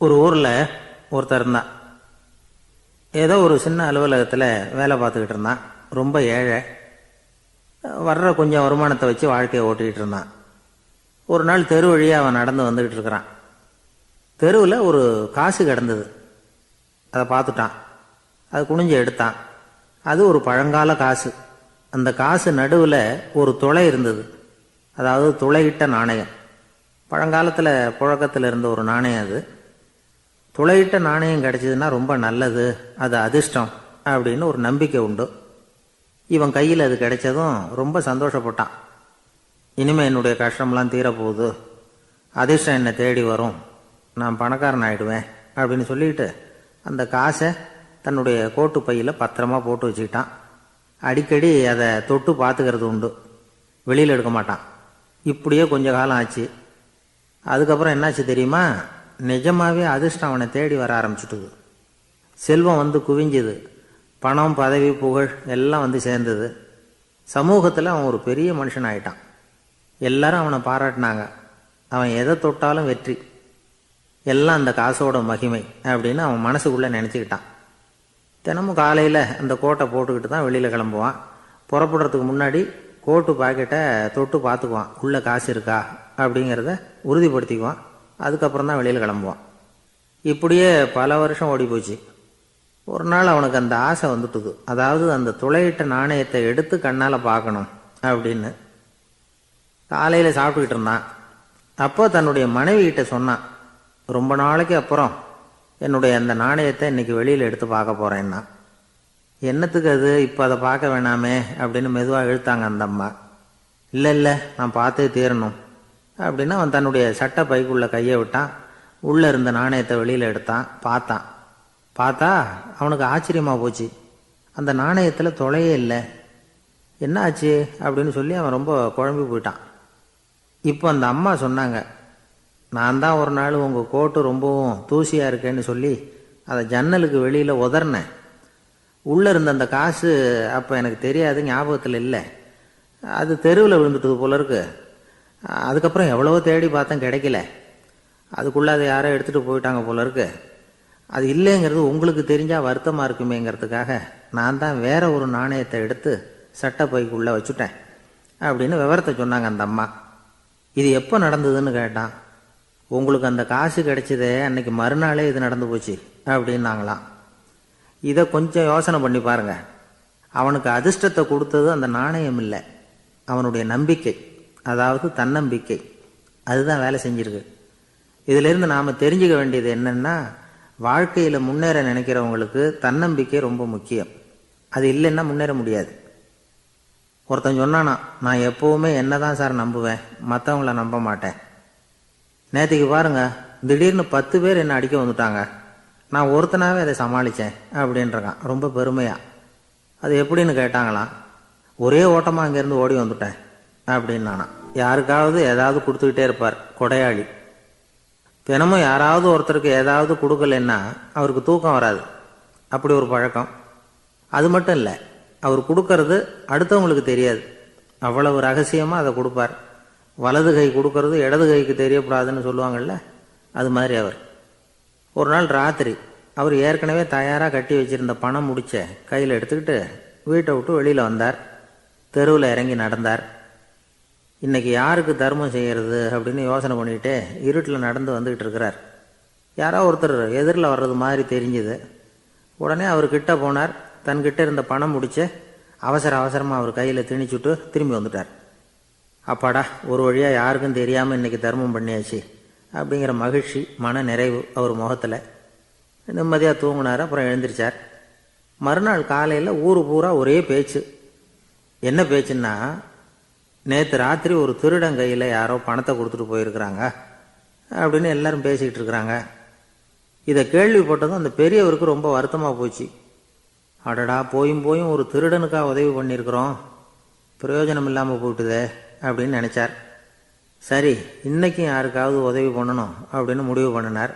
ஒரு ஊரில் ஒருத்தர் இருந்தான். ஏதோ ஒரு சின்ன அலுவலகத்தில் வேலை பார்த்துக்கிட்டு இருந்தான். ரொம்ப ஏழை. வர்ற கொஞ்சம் வருமானத்தை வச்சு வாழ்க்கையை ஓட்டிக்கிட்டு இருந்தான். ஒரு நாள் தெரு வழியாக அவன் நடந்து வந்துக்கிட்டு இருக்கிறான். தெருவில் ஒரு காசு கிடந்தது. அதை பார்த்துட்டான். அது குனிஞ்சு எடுத்தான். அது ஒரு பழங்கால காசு. அந்த காசு நடுவில் ஒரு துளை இருந்தது. அதாவது துளையிட்ட நாணயம். பழங்காலத்தில் புழக்கத்தில் இருந்த ஒரு நாணயம் அது. துளையிட்ட நாணயம் கிடைச்சதுன்னா ரொம்ப நல்லது, அது அதிர்ஷ்டம் அப்படின்னு ஒரு நம்பிக்கை உண்டு. இவன் கையில் அது கிடைச்சதும் ரொம்ப சந்தோஷப்பட்டான். இனிமேல் என்னுடைய கஷ்டம்லாம் தீரப்போகுது, அதிர்ஷ்டம் என்னை தேடி வரும், நான் பணக்காரன் ஆகிடுவேன் அப்படின்னு சொல்லிட்டு அந்த காசை தன்னுடைய கோட்டு பையில் பத்திரமா போட்டு வச்சுக்கிட்டான். அடிக்கடி அதை தொட்டு பார்த்துக்கிறது உண்டு, வெளியில் எடுக்க மாட்டான். இப்படியே கொஞ்ச காலம் ஆச்சு. அதுக்கப்புறம் என்னாச்சு தெரியுமா? நிஜமாவே அதிர்ஷ்டம் அவனை தேடி வர ஆரம்பிச்சுட்டுது. செல்வம் வந்து குவிஞ்சுது. பணம், பதவி, புகழ் எல்லாம் வந்து சேர்ந்தது. சமூகத்தில் அவன் ஒரு பெரிய மனுஷன் ஆயிட்டான். எல்லாரும் அவனை பாராட்டினாங்க. அவன் எதை தொட்டாலும் வெற்றி, எல்லாம் அந்த காசோட மகிமை அப்படின்னு அவன் மனசுக்குள்ளே நினச்சிக்கிட்டான். தினமும் காலையில் அந்த கோட்டை போட்டுக்கிட்டு தான் வெளியில் கிளம்புவான். புறப்படுறதுக்கு முன்னாடி கோட்டு பாக்கெட்டை தொட்டு பார்த்துக்குவான், உள்ளே காசு இருக்கா அப்படிங்கிறத உறுதிப்படுத்திக்குவான். அதுக்கப்புறம் தான் வெளியில் கிளம்புவான். இப்படியே பல வருஷம் ஓடி போச்சு. ஒரு நாள் அவனுக்கு அந்த ஆசை வந்துட்டுது. அதாவது அந்த துளையிட்ட நாணயத்தை எடுத்து கண்ணால் பார்க்கணும் அப்படின்னு. காலையில் சாப்பிட்டுக்கிட்டு இருந்தான். அப்போ தன்னுடைய மனைவிகிட்ட சொன்னான், ரொம்ப நாளைக்கு அப்புறம் என்னுடைய அந்த நாணயத்தை இன்னைக்கு வெளியில் எடுத்து பார்க்க போகிறேன்னா. என்னத்துக்கு அது, இப்போ அதை பார்க்க வேணாமே அப்படின்னு மெதுவாக இழுத்தாங்க அந்த அம்மா. இல்லை நான் பார்த்தே தீரணும் அப்படின்னு அவன் தன்னுடைய சட்டை பைக்குள்ளே கையை விட்டான். உள்ளே இருந்த நாணயத்தை வெளியில் எடுத்தான். பார்த்தா அவனுக்கு ஆச்சரியமாக போச்சு. அந்த நாணயத்தில் துளையே இல்லை. என்ன ஆச்சு அப்படின்னு சொல்லி அவன் ரொம்ப குழம்பி போயிட்டான். இப்போ அந்த அம்மா சொன்னாங்க, நான் தான் ஒரு நாள் உங்கள் கோட்டு ரொம்பவும் தூசியாக இருக்கேன்னு சொல்லி அதை ஜன்னலுக்கு வெளியில் உதறினேன். உள்ளே இருந்த அந்த காசு அப்போ எனக்கு தெரியாது, ஞாபகத்தில் இல்லை. அது தெருவில் விழுந்துட்டது போல இருக்கு. அதுக்கப்புறம் எவ்வளவோ தேடி பார்த்தேன், கிடைக்கல. அதுக்குள்ளே அதை யாரோ எடுத்துகிட்டு போயிட்டாங்க போல இருக்கு. அது இல்லைங்கிறது உங்களுக்கு தெரிஞ்சால் வருத்தமாக இருக்குமேங்கிறதுக்காக நான் தான் வேற ஒரு நாணயத்தை எடுத்து சட்டை பைக்குள்ளே வச்சுட்டேன் அப்படின்னு விவரத்தை சொன்னாங்க அந்த அம்மா. இது எப்போ நடந்ததுன்னு கேட்டான். உங்களுக்கு அந்த காசு கிடைச்சதே அன்னைக்கு மறுநாளே இது நடந்து போச்சு அப்படின்னாங்களாம். இதை கொஞ்சம் யோசனை பண்ணி பாருங்க. அவனுக்கு அதிர்ஷ்டத்தை கொடுத்தது அந்த நாணயம் இல்லை, அவனுடைய நம்பிக்கை, அதாவது தன்னம்பிக்கை. அதுதான் வேலை செஞ்சிருக்கு. இதிலிருந்து நாம் தெரிஞ்சுக்க வேண்டியது என்னன்னா, வாழ்க்கையில் முன்னேற நினைக்கிறவங்களுக்கு தன்னம்பிக்கை ரொம்ப முக்கியம். அது இல்லைன்னா முன்னேற முடியாது. ஒருத்தன் சொன்னானா, நான் எப்போவுமே என்ன தான் சார் நம்புவேன், மற்றவங்கள நம்ப மாட்டேன். நேற்றுக்கு பாருங்க, திடீர்னு 10 பேர் என்னை அடிக்க வந்துட்டாங்க, நான் ஒருத்தனாவே அதை சமாளித்தேன் அப்படின்றான் ரொம்ப பெருமையா. அது எப்படின்னு கேட்டாங்களாம். ஒரே ஓட்டமாக அங்கேருந்து ஓடி வந்துட்டேன் அப்படின்னு நானா. யாருக்காவது ஏதாவது கொடுத்துக்கிட்டே இருப்பார், கொடையாளி. தினமும் யாராவது ஒருத்தருக்கு ஏதாவது கொடுக்கலன்னா அவருக்கு தூக்கம் வராது. அப்படி ஒரு பழக்கம். அது மட்டும் இல்லை, அவர் கொடுக்கறது அடுத்தவங்களுக்கு தெரியாது, அவ்வளவு ரகசியமாக அதை கொடுப்பார். வலது கை கொடுக்கறது இடது கைக்கு தெரியக்கூடாதுன்னு சொல்லுவாங்கள்ல, அது மாதிரி அவர். ஒரு நாள் ராத்திரி அவர் ஏற்கனவே தயாராக கட்டி வச்சிருந்த பணம் முடிச்ச கையில் எடுத்துக்கிட்டு வீட்டை விட்டு வெளியில் வந்தார். தெருவில் இறங்கி நடந்தார். இன்னைக்கு யாருக்கு தர்மம் செய்கிறது அப்படின்னு யோசனை பண்ணிட்டு இருட்டில் நடந்து வந்துக்கிட்டு இருக்கிறார். யாரோ ஒருத்தர் எதிரில் வர்றது மாதிரி தெரிஞ்சுது. உடனே அவர் கிட்ட போனார். தன்கிட்ட இருந்த பணம் முடிச்ச அவசரமாக அவர் கையில் திணிச்சுட்டு திரும்பி வந்துட்டார். அப்பாடா, ஒரு வழியாக யாருக்கும் தெரியாமல் இன்னைக்கு தர்மம் பண்ணியாச்சு அப்படிங்கிற மகிழ்ச்சி, மன நிறைவு அவர் முகத்தில். நிம்மதியாக தூங்கினார். அப்புறம் எழுந்திரிச்சார். மறுநாள் காலையில் ஊர் பூரா ஒரே பேச்சு. என்ன பேச்சுன்னா, நேற்று ராத்திரி ஒரு திருடன் கையில் யாரோ பணத்தை கொடுத்துட்டு போயிருக்கிறாங்க அப்படின்னு எல்லாரும் பேசிக்கிட்டு இருக்கிறாங்க. இதை கேள்விப்பட்டதும் அந்த பெரியவருக்கு ரொம்ப வருத்தமாக போச்சு. அடடா, போயும் ஒரு திருடனுக்காக உதவி பண்ணியிருக்கிறோம், பிரயோஜனம் இல்லாமல் போயிட்டுதே அப்படின்னு நினச்சார். சரி, இன்றைக்கும் யாருக்காவது உதவி பண்ணணும் அப்படின்னு முடிவு பண்ணினார்.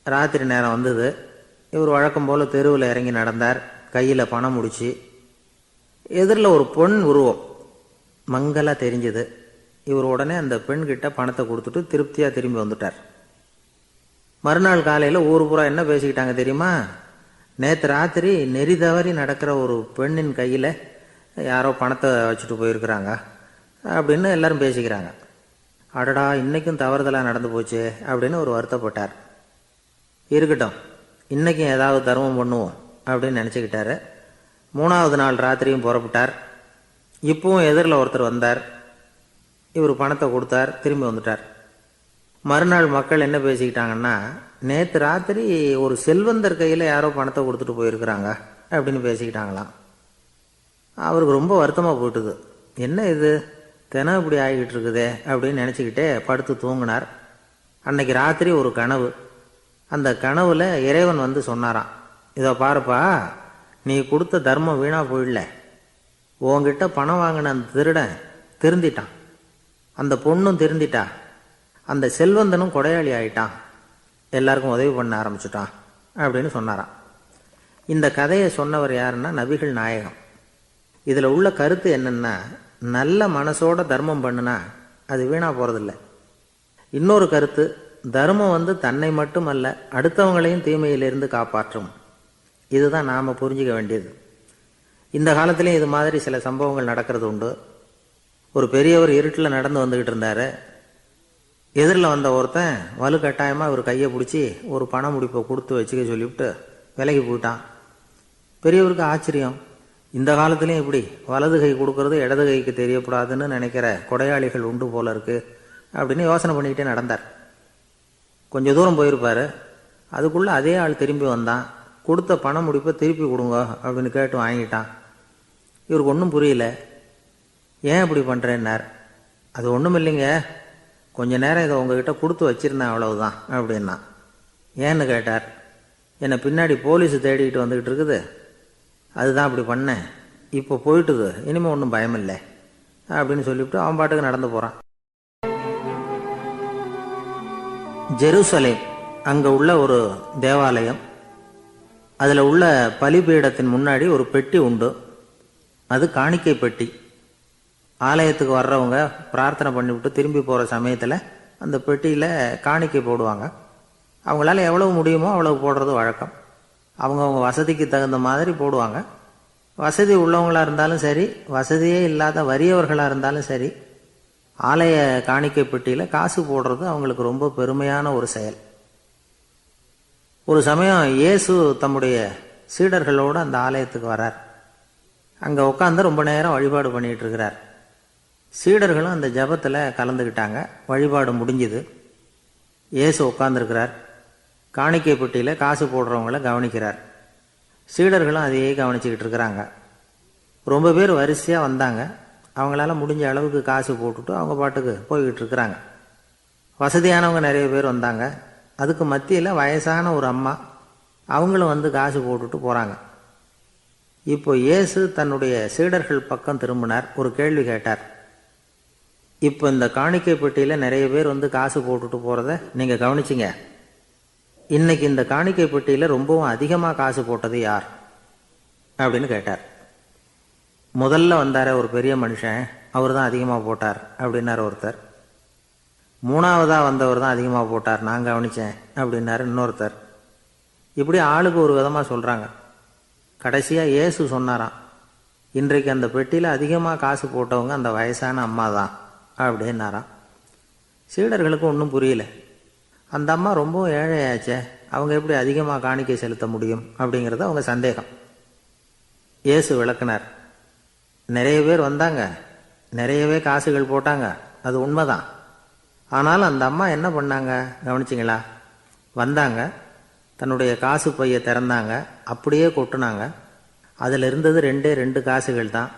ராத்திரி நேரம் வந்தது. இவர் வழக்கம் போல் தெருவில் இறங்கி நடந்தார். கையில் பணம் முடிச்சு. எதிரில் ஒரு பொன் உருவம் மங்கலாக தெரிஞ்சது. இவர் உடனே அந்த பெண்கிட்ட பணத்தை கொடுத்துட்டு திருப்தியாக திரும்பி வந்துட்டார். மறுநாள் காலையில் ஊர் பூரா என்ன பேசிக்கிட்டாங்க தெரியுமா? நேற்று ராத்திரி நெறி தவறி நடக்கிற ஒரு பெண்ணின் கையில் யாரோ பணத்தை வச்சுட்டு போயிருக்கிறாங்க அப்படின்னு எல்லாரும் பேசிக்கிறாங்க. அடடா, இன்றைக்கும் தவறுதலாக நடந்து போச்சு அப்படின்னு ஒரு வருத்தப்பட்டார். இருக்கட்டும், இன்றைக்கும் ஏதாவது தர்மம் பண்ணுவோம் அப்படின்னு நினச்சிக்கிட்டாரு. 3வது நாள் ராத்திரியும் புறப்பட்டார். இப்பவும் எதிரில் ஒருத்தர் வந்தார். இவர் பணத்தை கொடுத்தார், திரும்பி வந்துட்டார். மறுநாள் மக்கள் என்ன பேசிக்கிட்டாங்கன்னா, நேற்று ராத்திரி ஒரு செல்வந்தர் கையில் யாரோ பணத்தை கொடுத்துட்டு போயிருக்கிறாங்க அப்படின்னு பேசிக்கிட்டாங்களாம். அவருக்கு ரொம்ப வருத்தமாக போயிட்டுது. என்ன இது தினம் இப்படி ஆகிக்கிட்டு இருக்குதே அப்படின்னு நினச்சிக்கிட்டே படுத்து தூங்கினார். அன்னைக்கு ராத்திரி ஒரு கனவு. அந்த கனவுல இறைவன் வந்து சொன்னாராம், இதோ பாருப்பா, நீ கொடுத்த தர்மம் வீணாக போயிடல. உங்ககிட்ட பணம் வாங்கின அந்த திருடன் திருந்திட்டான், அந்த பொண்ணும் திருந்திட்டா, அந்த செல்வந்தனும் கொடையாளி ஆயிட்டான், எல்லாருக்கும் உதவி பண்ண ஆரம்பிச்சுட்டான் அப்படின்னு சொன்னாராம். இந்த கதையை சொன்னவர் யாருன்னா நபிகள் நாயகம். இதில் உள்ள கருத்து என்னன்னா, நல்ல மனசோட தர்மம் பண்ணுனா அது வீணா போகிறதில்ல. இன்னொரு கருத்து, தர்மம் வந்து தன்னை மட்டும் அல்ல, அடுத்தவங்களையும் தீமையிலிருந்து காப்பாற்றும். இதுதான் நாம் புரிஞ்சிக்க வேண்டியது. இந்த காலத்திலையும் இது மாதிரி சில சம்பவங்கள் நடக்கிறது உண்டு. ஒரு பெரியவர் இருட்டில் நடந்து வந்துக்கிட்டு இருந்தார். எதிரில் வந்த ஒருத்தன் வலுக்கட்டாயமாக ஒரு கையை பிடிச்சி ஒரு பண முடிப்பை கொடுத்து வச்சுக்க சொல்லிவிட்டு விலகி போயிட்டான். பெரியவருக்கு ஆச்சரியம், இந்த காலத்துலேயும் இப்படி வலது கை கொடுக்கறது இடது கைக்கு தெரியக்கூடாதுன்னு நினைக்கிற கொடையாளிகள் உண்டு போல இருக்கு அப்படின்னு யோசனை பண்ணிக்கிட்டே நடந்தார். கொஞ்சம் தூரம் போயிருப்பார். அதுக்குள்ளே அதே ஆள் திரும்பி வந்தான். கொடுத்த பண முடிப்பை திருப்பி கொடுங்க அப்படின்னு கேட்டு வாங்கிட்டான். இவருக்கு ஒன்றும் புரியல. ஏன் இப்படி பண்ணுறேன்னார். அது ஒன்றும் இல்லைங்க, கொஞ்ச நேரம் இதை உங்ககிட்ட கொடுத்து வச்சிருந்தேன், அவ்வளவுதான் அப்படின்னா. ஏன்னு கேட்டார். என்னை பின்னாடி போலீஸு தேடிக்கிட்டு வந்துக்கிட்டு இருக்குது, அதுதான் அப்படி பண்ணேன், இப்போ போயிட்டுது, இனிமேல் ஒன்றும் பயமில்லை அப்படின்னு சொல்லிவிட்டு அவன் பாட்டுக்கு நடந்து போகிறான். ஜெருசலேம் அங்கே உள்ள ஒரு தேவாலயம். அதில் உள்ள பலிபீடத்தின் முன்னாடி ஒரு பெட்டி உண்டு. அது காணிக்கை பெட்டி. ஆலயத்துக்கு வர்றவங்க பிரார்த்தனை பண்ணிவிட்டு திரும்பி போகிற சமயத்தில் அந்த பெட்டியில் காணிக்கை போடுவாங்க. அவங்களால எவ்வளவு முடியுமோ அவ்வளவு போடுறது வழக்கம். அவங்கவுங்க வசதிக்கு தகுந்த மாதிரி போடுவாங்க. வசதி உள்ளவங்களாக இருந்தாலும் சரி, வசதியே இல்லாத வறியவர்களாக இருந்தாலும் சரி, ஆலய காணிக்கை பெட்டியில் காசு போடுறது அவங்களுக்கு ரொம்ப பெருமையான ஒரு செயல். ஒரு சமயம் இயேசு தம்முடைய சீடர்களோடு அந்த ஆலயத்துக்கு வரார். அங்கே உட்காந்து ரொம்ப நேரம் வழிபாடு பண்ணிகிட்டு இருக்கிறார். சீடர்களும் அந்த ஜபத்தில் கலந்துக்கிட்டாங்க. வழிபாடு முடிஞ்சுது. இயேசு உட்காந்துருக்கிறார். காணிக்கை பெட்டியில் காசு போடுறவங்கள கவனிக்கிறார். சீடர்களும் அதையே கவனிச்சுக்கிட்டு இருக்கிறாங்க. ரொம்ப பேர் வரிசையாக வந்தாங்க. அவங்களால முடிஞ்ச அளவுக்கு காசு போட்டுட்டு அவங்க பாட்டுக்கு போய்கிட்டு இருக்கிறாங்க. வசதியானவங்க நிறைய பேர் வந்தாங்க. அதுக்கு மத்தியில் வயசான ஒரு அம்மா, அவங்களும் வந்து காசு போட்டுட்டு போகிறாங்க. இப்போ இயேசு தன்னுடைய சீடர்கள் பக்கம் திரும்பினார். ஒரு கேள்வி கேட்டார். இப்போ இந்த காணிக்கை பெட்டியில் நிறைய பேர் வந்து காசு போட்டுட்டு போகிறத நீங்கள் கவனிச்சிங்க. இன்னைக்கு இந்த காணிக்கை பெட்டியில் ரொம்பவும் அதிகமாக காசு போட்டது யார் அப்படின்னு கேட்டார். முதல்ல வந்தார ஒரு பெரிய மனுஷன், அவர் தான் அதிகமாக போட்டார் அப்படின்னார் ஒருத்தர். 3வதாக வந்தவர் தான் அதிகமாக போட்டார், நான் கவனித்தேன் அப்படின்னாரு இன்னொருத்தர். இப்படி ஆளுக்கு ஒரு விதமாக சொல்கிறாங்க. கடைசியாக இயேசு சொன்னாராம், இன்றைக்கு அந்த பெட்டியில் அதிகமாக காசு போட்டவங்க அந்த வயசான அம்மா தான் அப்படின்னாராம். சீடர்களுக்கு ஒன்றும் புரியல. அந்த அம்மா ரொம்பவும் ஏழையாச்சே, அவங்க எப்படி அதிகமாக காணிக்கை செலுத்த முடியும் அப்படிங்கிறது அவங்க சந்தேகம். இயேசு விளக்குனார். நிறைய பேர் வந்தாங்க, நிறையவே காசுகள் போட்டாங்க, அது உண்மைதான். ஆனாலும் அந்த அம்மா என்ன பண்ணாங்க கவனிச்சிங்களா? வந்தாங்க, தன்னுடைய காசு பையை திறந்தாங்க, அப்படியே கொட்டுனாங்க. அதில் இருந்தது 2 காசுகள் தான்.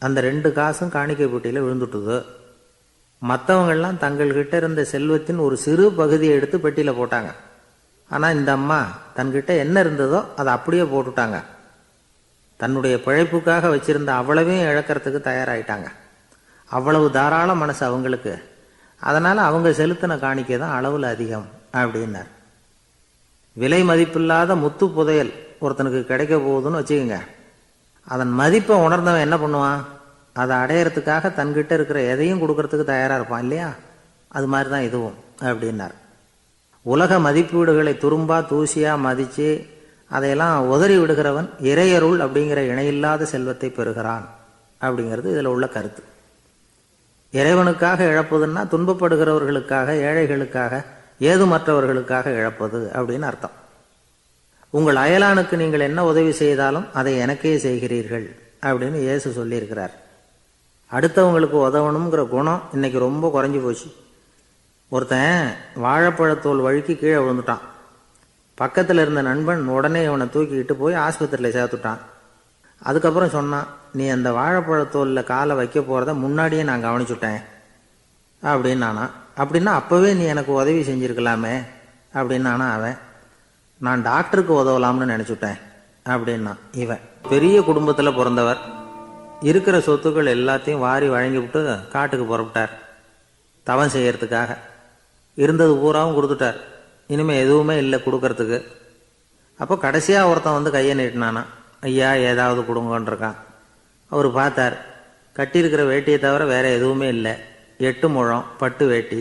அந்த 2 காசும் காணிக்கை பெட்டியில் விழுந்துட்டுது. மற்றவங்கள்லாம் தங்கள்கிட்ட இருந்த செல்வத்தின் ஒரு சிறு பகுதியை எடுத்து பெட்டியில் போட்டாங்க. ஆனால் இந்த அம்மா தன்கிட்ட என்ன இருந்ததோ அதை அப்படியே போட்டுட்டாங்க. தன்னுடைய பிழைப்புக்காக வச்சிருந்த அவ்வளவையும் இழக்கிறதுக்கு தயாராகிட்டாங்க. அவ்வளவு தாராள மனசு அவங்களுக்கு. அதனால் அவங்க செலுத்தின காணிக்கை தான் அளவில் அதிகம் அப்படின்னார். விலை மதிப்பில்லாத முத்து புதையல் ஒருத்தனுக்கு கிடைக்க போகுதுன்னு வச்சுக்கோங்க. அதன் மதிப்பை உணர்ந்தவன் என்ன பண்ணுவான்? அதை அடையிறதுக்காக தன்கிட்ட இருக்கிற எதையும் கொடுக்கறதுக்கு தயாராக இருப்பான் இல்லையா? அது மாதிரி தான் இதுவும் அப்படின்னார். உலக மதிப்பீடுகளை துரும்பா தூசியா மதித்து அதையெல்லாம் உதறி விடுகிறவன் இறையருள் அப்படிங்கிற இணையில்லாத செல்வத்தை பெறுகிறான் அப்படிங்கிறது இதில் உள்ள கருத்து. இறைவனுக்காக இழப்பதுன்னா துன்பப்படுகிறவர்களுக்காக, ஏழைகளுக்காக, ஏதுமற்றவர்களுக்காக இழப்பது அப்படின்னு அர்த்தம். உங்கள் அயலானுக்கு நீங்கள் என்ன உதவி செய்தாலும் அதை எனக்கே செய்கிறீர்கள் அப்படின்னு இயேசு சொல்லியிருக்கிறார். அடுத்தவங்களுக்கு உதவணுங்கிற குணம் இன்னைக்கு ரொம்ப குறைஞ்சி போச்சு. ஒருத்தன் வாழைப்பழத்தோல் வழுக்கி கீழே விழுந்துட்டான். பக்கத்தில் இருந்த நண்பன் உடனே இவனை தூக்கிக்கிட்டு போய் ஆஸ்பத்திரியில் சேர்த்துட்டான். அதுக்கப்புறம் சொன்னான், நீ அந்த வாழைப்பழத்தோலில் காலை வைக்க போகிறத முன்னாடியே நான் கவனிச்சுட்டேன் அப்படின்னு நானா. அப்படின்னா அப்போவே நீ எனக்கு உதவி செஞ்சுருக்கலாமே அப்படின்னானா அவன். நான் டாக்டருக்கு உதவலாம்னு நினச்சிட்டேன் அப்படின்னா இவன். பெரிய குடும்பத்தில் பிறந்தவர். இருக்கிற சொத்துக்கள் எல்லாத்தையும் வாரி வழங்கிவிட்டு காட்டுக்கு புறப்பட்டார் தவம் செய்யறதுக்காக. இருந்தது பூராவும் கொடுத்துட்டார். இனிமேல் எதுவுமே இல்லை கொடுக்கறதுக்கு. அப்போ கடைசியாக ஒருத்தன் வந்து கையை நீட்டினானா, ஐயா ஏதாவது கொடுங்கன்றிருக்கான். அவர் பார்த்தார், கட்டியிருக்கிற வேட்டியை தவிர வேற எதுவுமே இல்லை. 8 முழம் பட்டு வேட்டி,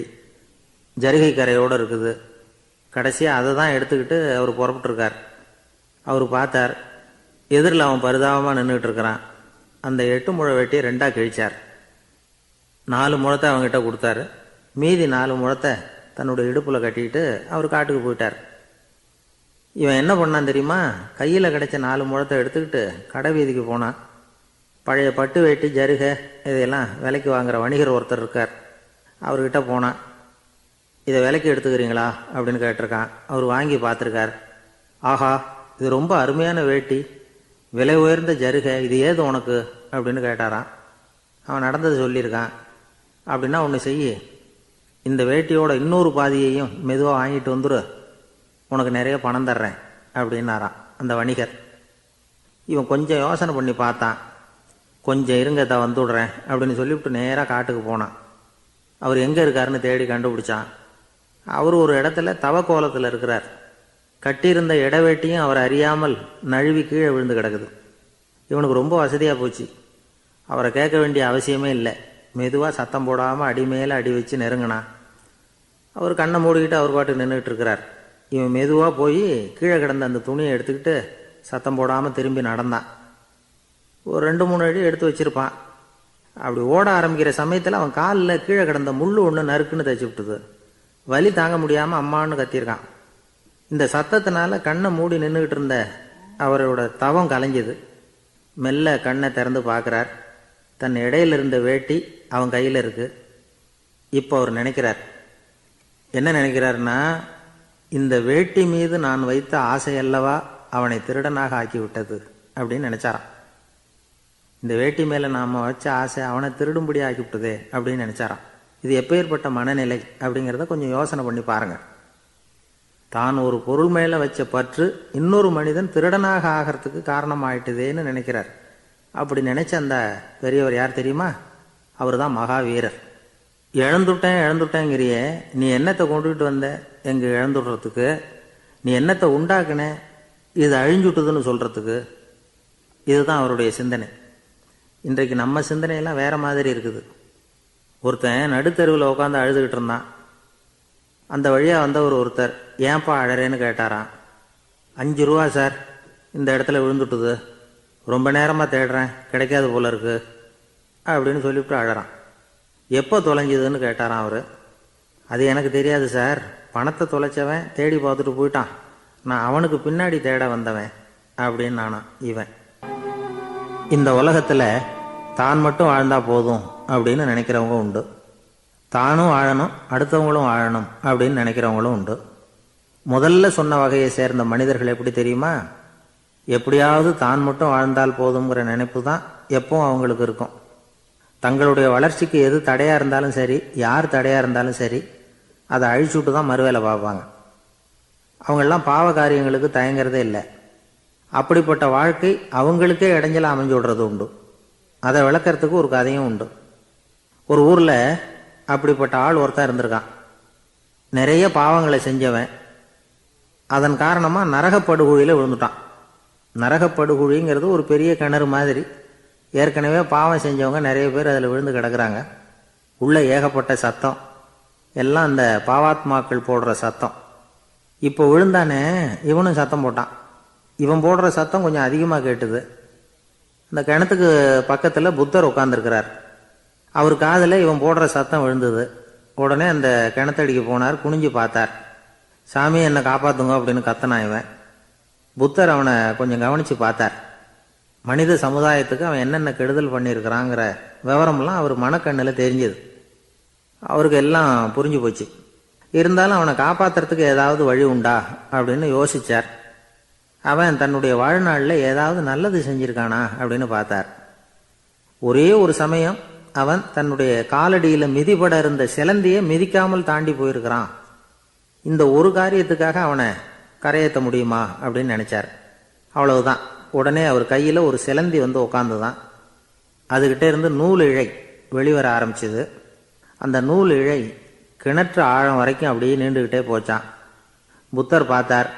ஜரிகை கரையோடு இருக்குது. கடைசியாக அதை தான் எடுத்துக்கிட்டு அவர் புறப்பட்டுருக்கார். அவர் பார்த்தார், எதிரில் அவன் பரிதாபமாக நின்றுட்டு இருக்கிறான். அந்த 8 முழ வேட்டியை 2ஆக கிழிச்சார். 4 முழத்தை அவங்ககிட்ட கொடுத்தாரு. மீதி 4 முழத்தை தன்னுடைய இடுப்பில் கட்டிக்கிட்டு அவர் காட்டுக்கு போயிட்டார். இவன் என்ன பண்ணான் தெரியுமா? கையில் கிடைச்ச 4 முழத்தை எடுத்துக்கிட்டு கடை வீதிக்கு போனான். பழைய பட்டு வேட்டி, ஜருகை இதையெல்லாம் விலைக்கு வாங்குகிற வணிகர் ஒருத்தர் இருக்கார். அவர்கிட்ட போனான். இதை விலைக்கு எடுத்துக்கிறீங்களா அப்படின்னு கேட்டிருக்கான். அவர் வாங்கி பார்த்துருக்கார். ஆஹா, இது ரொம்ப அருமையான வேட்டி, விலை உயர்ந்த ஜருகை, இது ஏது உனக்கு அப்படின்னு கேட்டாரான். அவன் நடந்தது சொல்லியிருக்கான். அப்படின்னா ஒன்று செய்யி, இந்த வேட்டியோட இன்னொரு பாதியையும் மெதுவாக வாங்கிட்டு வந்துரு, உனக்கு நிறைய பணம் தர்றேன் அப்படின்னாரான் அந்த வணிகர். இவன் கொஞ்சம் யோசனை பண்ணி பார்த்தான். கொஞ்சம் இருங்க, தான் வந்துவிடுறேன் அப்படின்னு சொல்லிவிட்டு நேராக காட்டுக்கு போனான். அவர் எங்கே இருக்காருன்னு தேடி கண்டுபிடிச்சான். அவர் ஒரு இடத்துல தவக்கோலத்தில் இருக்கிறார். கட்டியிருந்த இடவேட்டியும் அவர் அறியாமல் நழுவி கீழே விழுந்து கிடக்குது. இவனுக்கு ரொம்ப வசதியாக போச்சு. அவரை கேட்க வேண்டிய அவசியமே இல்லை. மெதுவாக சத்தம் போடாமல் அடி மேலே அடி வச்சு நெருங்கினான். அவர் கண்ணை மூடிக்கிட்டு அவர் பாட்டு நின்றுக்கிட்டு இருக்கிறார். இவன் மெதுவாக போய் கீழே கிடந்த அந்த துணியை எடுத்துக்கிட்டு சத்தம் போடாமல் திரும்பி நடந்தான். ஒரு 2-3 அடி எடுத்து வச்சிருப்பான். அப்படி ஓட ஆரம்பிக்கிற சமயத்தில் அவன் காலில் கீழே கிடந்த முள் ஒன்று நறுக்குன்னு தைச்சி விட்டுது. வலி தாங்க முடியாமல் அம்மான்னு கத்தியிருக்கான். இந்த சத்தத்தினால கண்ணை மூடி நின்றுக்கிட்டு இருந்த அவரோட தவம் கலைஞ்சது. மெல்ல கண்ணை திறந்து பார்க்குறார். தன் இடையில இருந்த வேட்டி அவன் கையில் இருக்கு. இப்போ அவர் நினைக்கிறார், என்ன நினைக்கிறார்னா, இந்த வேட்டி மீது நான் வைத்த ஆசையல்லவா அவனை திருடனாக ஆக்கிவிட்டது அப்படின்னு நினைச்சாராம். இந்த வேட்டி மேலே நாம் வச்ச ஆசை அவனை திருடும்படி ஆக்கிவிட்டதே அப்படின்னு நினைச்சாராம். இது எப்பேற்பட்ட மனநிலை அப்படிங்கிறத கொஞ்சம் யோசனை பண்ணி பாருங்க. தான் ஒரு பொருள் மேலே வச்ச பற்று இன்னொரு மனிதன் திருடனாக ஆகிறதுக்கு காரணம் ஆயிட்டுதேன்னு நினைக்கிறார். அப்படி நினைச்ச அந்த பெரியவர் யார் தெரியுமா? அவர் தான் மகாவீரர். இழந்துட்டேங்கிறியே, நீ என்னத்தை கொண்டுகிட்டு வந்த எங்க இழந்துடுறதுக்கு? நீ என்னத்தை உண்டாக்குன இது அழிஞ்சுட்டுதுன்னு சொல்றதுக்கு? இதுதான் அவருடைய சிந்தனை. இன்றைக்கு நம்ம சிந்தனையெல்லாம் வேற மாதிரி இருக்குது. ஒருத்தன் நடுத்தெருவில் உட்காந்து அழுதுகிட்டு இருந்தான். அந்த வழியாக வந்தவர் ஒருத்தர், ஏன்பா அழறேன்னு கேட்டாராம். 5 ரூபா சார், இந்த இடத்துல விழுந்துட்டுது, ரொம்ப நேரமாக தேடுறேன், கிடைக்காது போல இருக்கு அப்படின்னு சொல்லிவிட்டு அழறான். எப்போ தொலைஞ்சதுன்னு கேட்டாரான் அவர். அது எனக்கு தெரியாது சார், பணத்தை தொலைச்சவன் தேடி பார்த்துட்டு போயிட்டான், நான் அவனுக்கு பின்னாடி தேட வந்தவன் அப்படின்னு நானான் இவன். இந்த உலகத்தில் தான் மட்டும் வாழ்ந்தா போதும் அப்படின்னு நினைக்கிறவங்க உண்டு. தானும் வாழணும், அடுத்தவங்களும் வாழணும் அப்படின்னு நினைக்கிறவங்களும் உண்டு. முதல்ல சொன்ன வகையை சேர்ந்த மனிதர்கள் எப்படி தெரியுமா? எப்படியாவது தான் மட்டும் வாழ்ந்தால் போதுங்கிற நினைப்பு தான் எப்பவும் அவங்களுக்கு இருக்கும். தங்களுடைய வளர்ச்சிக்கு எது தடையாக இருந்தாலும் சரி, யார் தடையாக இருந்தாலும் சரி, அதை அழிச்சுட்டு தான் மறுவேலை பார்ப்பாங்க. அவங்கெல்லாம் பாவ காரியங்களுக்கு தயங்குறதே இல்லை. அப்படிப்பட்ட வாழ்க்கை அவங்களுக்கே இடைஞ்சல அமைஞ்சு விடுறது உண்டு. அதை விளக்கறதுக்கு ஒரு கதையும் உண்டு. ஒரு ஊரில் அப்படிப்பட்ட ஆள் ஒருத்தன் இருந்திருக்கான். நிறைய பாவங்களை செஞ்சவன். அதன் காரணமாக நரகப்படுகொழியில் விழுந்துட்டான். நரகப்படுகொழிங்கிறது ஒரு பெரிய கிணறு மாதிரி. ஏற்கனவே பாவம் செஞ்சவங்க நிறைய பேர் அதில் விழுந்து கிடக்குறாங்க. உள்ள ஏகப்பட்ட சத்தம், எல்லாம் அந்த பாவாத்மாக்கள் போடுற சத்தம். இப்போ விழுந்தானே இவனும் சத்தம் போட்டான். இவன் போடுற சத்தம் கொஞ்சம் அதிகமாக கேட்டுது. இந்த கிணத்துக்கு பக்கத்தில் புத்தர் உட்காந்துருக்கிறார். அவர் காதில் இவன் போடுற சத்தம் விழுந்தது. உடனே அந்த கிணத்தடிக்கு போனார். குனிஞ்சு பார்த்தார். சாமி என்னை காப்பாற்றுங்க அப்படின்னு கத்தனான் இவன். புத்தர் அவனை கொஞ்சம் கவனித்து பார்த்தார். மனித சமுதாயத்துக்கு அவன் என்னென்ன கெடுதல் பண்ணியிருக்கிறாங்கிற விவரம்லாம் அவர் மனக்கண்ணில் தெரிஞ்சது. அவருக்கு எல்லாம் புரிஞ்சு போச்சு. இருந்தாலும் அவனை காப்பாற்றுறதுக்கு ஏதாவது வழி உண்டா அப்படின்னு யோசித்தார். அவன் தன்னுடைய வாழ்நாளில் ஏதாவது நல்லது செஞ்சிருக்கானா அப்படின்னு பார்த்தார். ஒரே ஒரு சமயம் அவன் தன்னுடைய காலடியில் மிதிபட இருந்த சிலந்தியை மிதிக்காமல் தாண்டி போயிருக்கிறான். இந்த ஒரு காரியத்துக்காக அவனை கரையேற்ற முடியுமா அப்படின்னு நினைச்சார். அவ்வளவுதான். உடனே அவர் கையில் ஒரு சிலந்தி வந்து உட்காந்துதான். அதுகிட்ட இருந்து நூல் இழை வெளிவர ஆரம்பிச்சது. அந்த நூல் இழை கிணற்று ஆழம் வரைக்கும் அப்படியே நீண்டுகிட்டே போச்சான். புத்தர் பார்த்தார்.